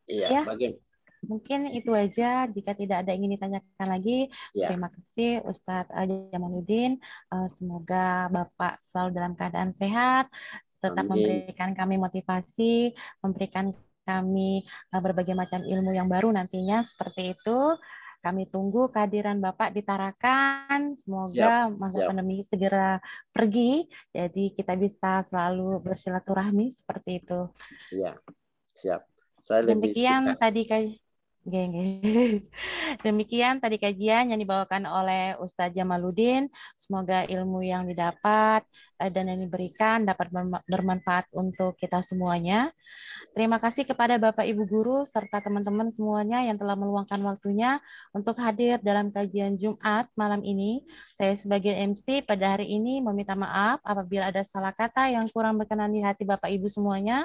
[SPEAKER 3] Iya,
[SPEAKER 2] Ya.
[SPEAKER 3] bagaimana?
[SPEAKER 2] Mungkin itu aja. Jika tidak ada yang ingin ditanyakan lagi,
[SPEAKER 3] Ya.
[SPEAKER 2] terima kasih Ustadz Jamaluddin. Semoga Bapak selalu dalam keadaan sehat, tetap
[SPEAKER 3] Amin.
[SPEAKER 2] memberikan kami motivasi, memberikan kami berbagai macam ilmu yang baru nantinya. Seperti itu. Kami tunggu kehadiran Bapak di Tarakan. Semoga masa pandemi segera pergi. Jadi kita bisa selalu bersilaturahmi seperti itu.
[SPEAKER 3] Iya, siap. Saya lebih
[SPEAKER 2] Demikian
[SPEAKER 3] suka.
[SPEAKER 2] tadi Demikian tadi kajian yang dibawakan oleh Ustadz Jamaluddin. Semoga ilmu yang didapat dan yang diberikan dapat bermanfaat untuk kita semuanya. Terima kasih kepada Bapak Ibu Guru serta teman-teman semuanya yang telah meluangkan waktunya untuk hadir dalam kajian Jumat malam ini. Saya sebagai MC pada hari ini meminta maaf apabila ada salah kata yang kurang berkenan di hati Bapak Ibu semuanya.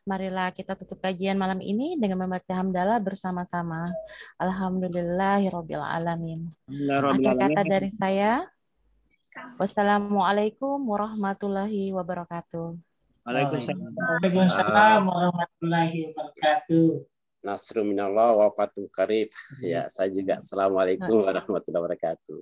[SPEAKER 2] Marilah kita tutup kajian malam ini dengan membaca hamdalah bersama-sama. Alhamdulillahirabbil alamin. Akhir kata dari saya. Wassalamualaikum warahmatullahi wabarakatuh.
[SPEAKER 5] Waalaikumsalam warahmatullahi wabarakatuh.
[SPEAKER 3] Nasru minallah wa fathun qarib. Ya, saya juga. Assalamualaikum warahmatullahi wabarakatuh.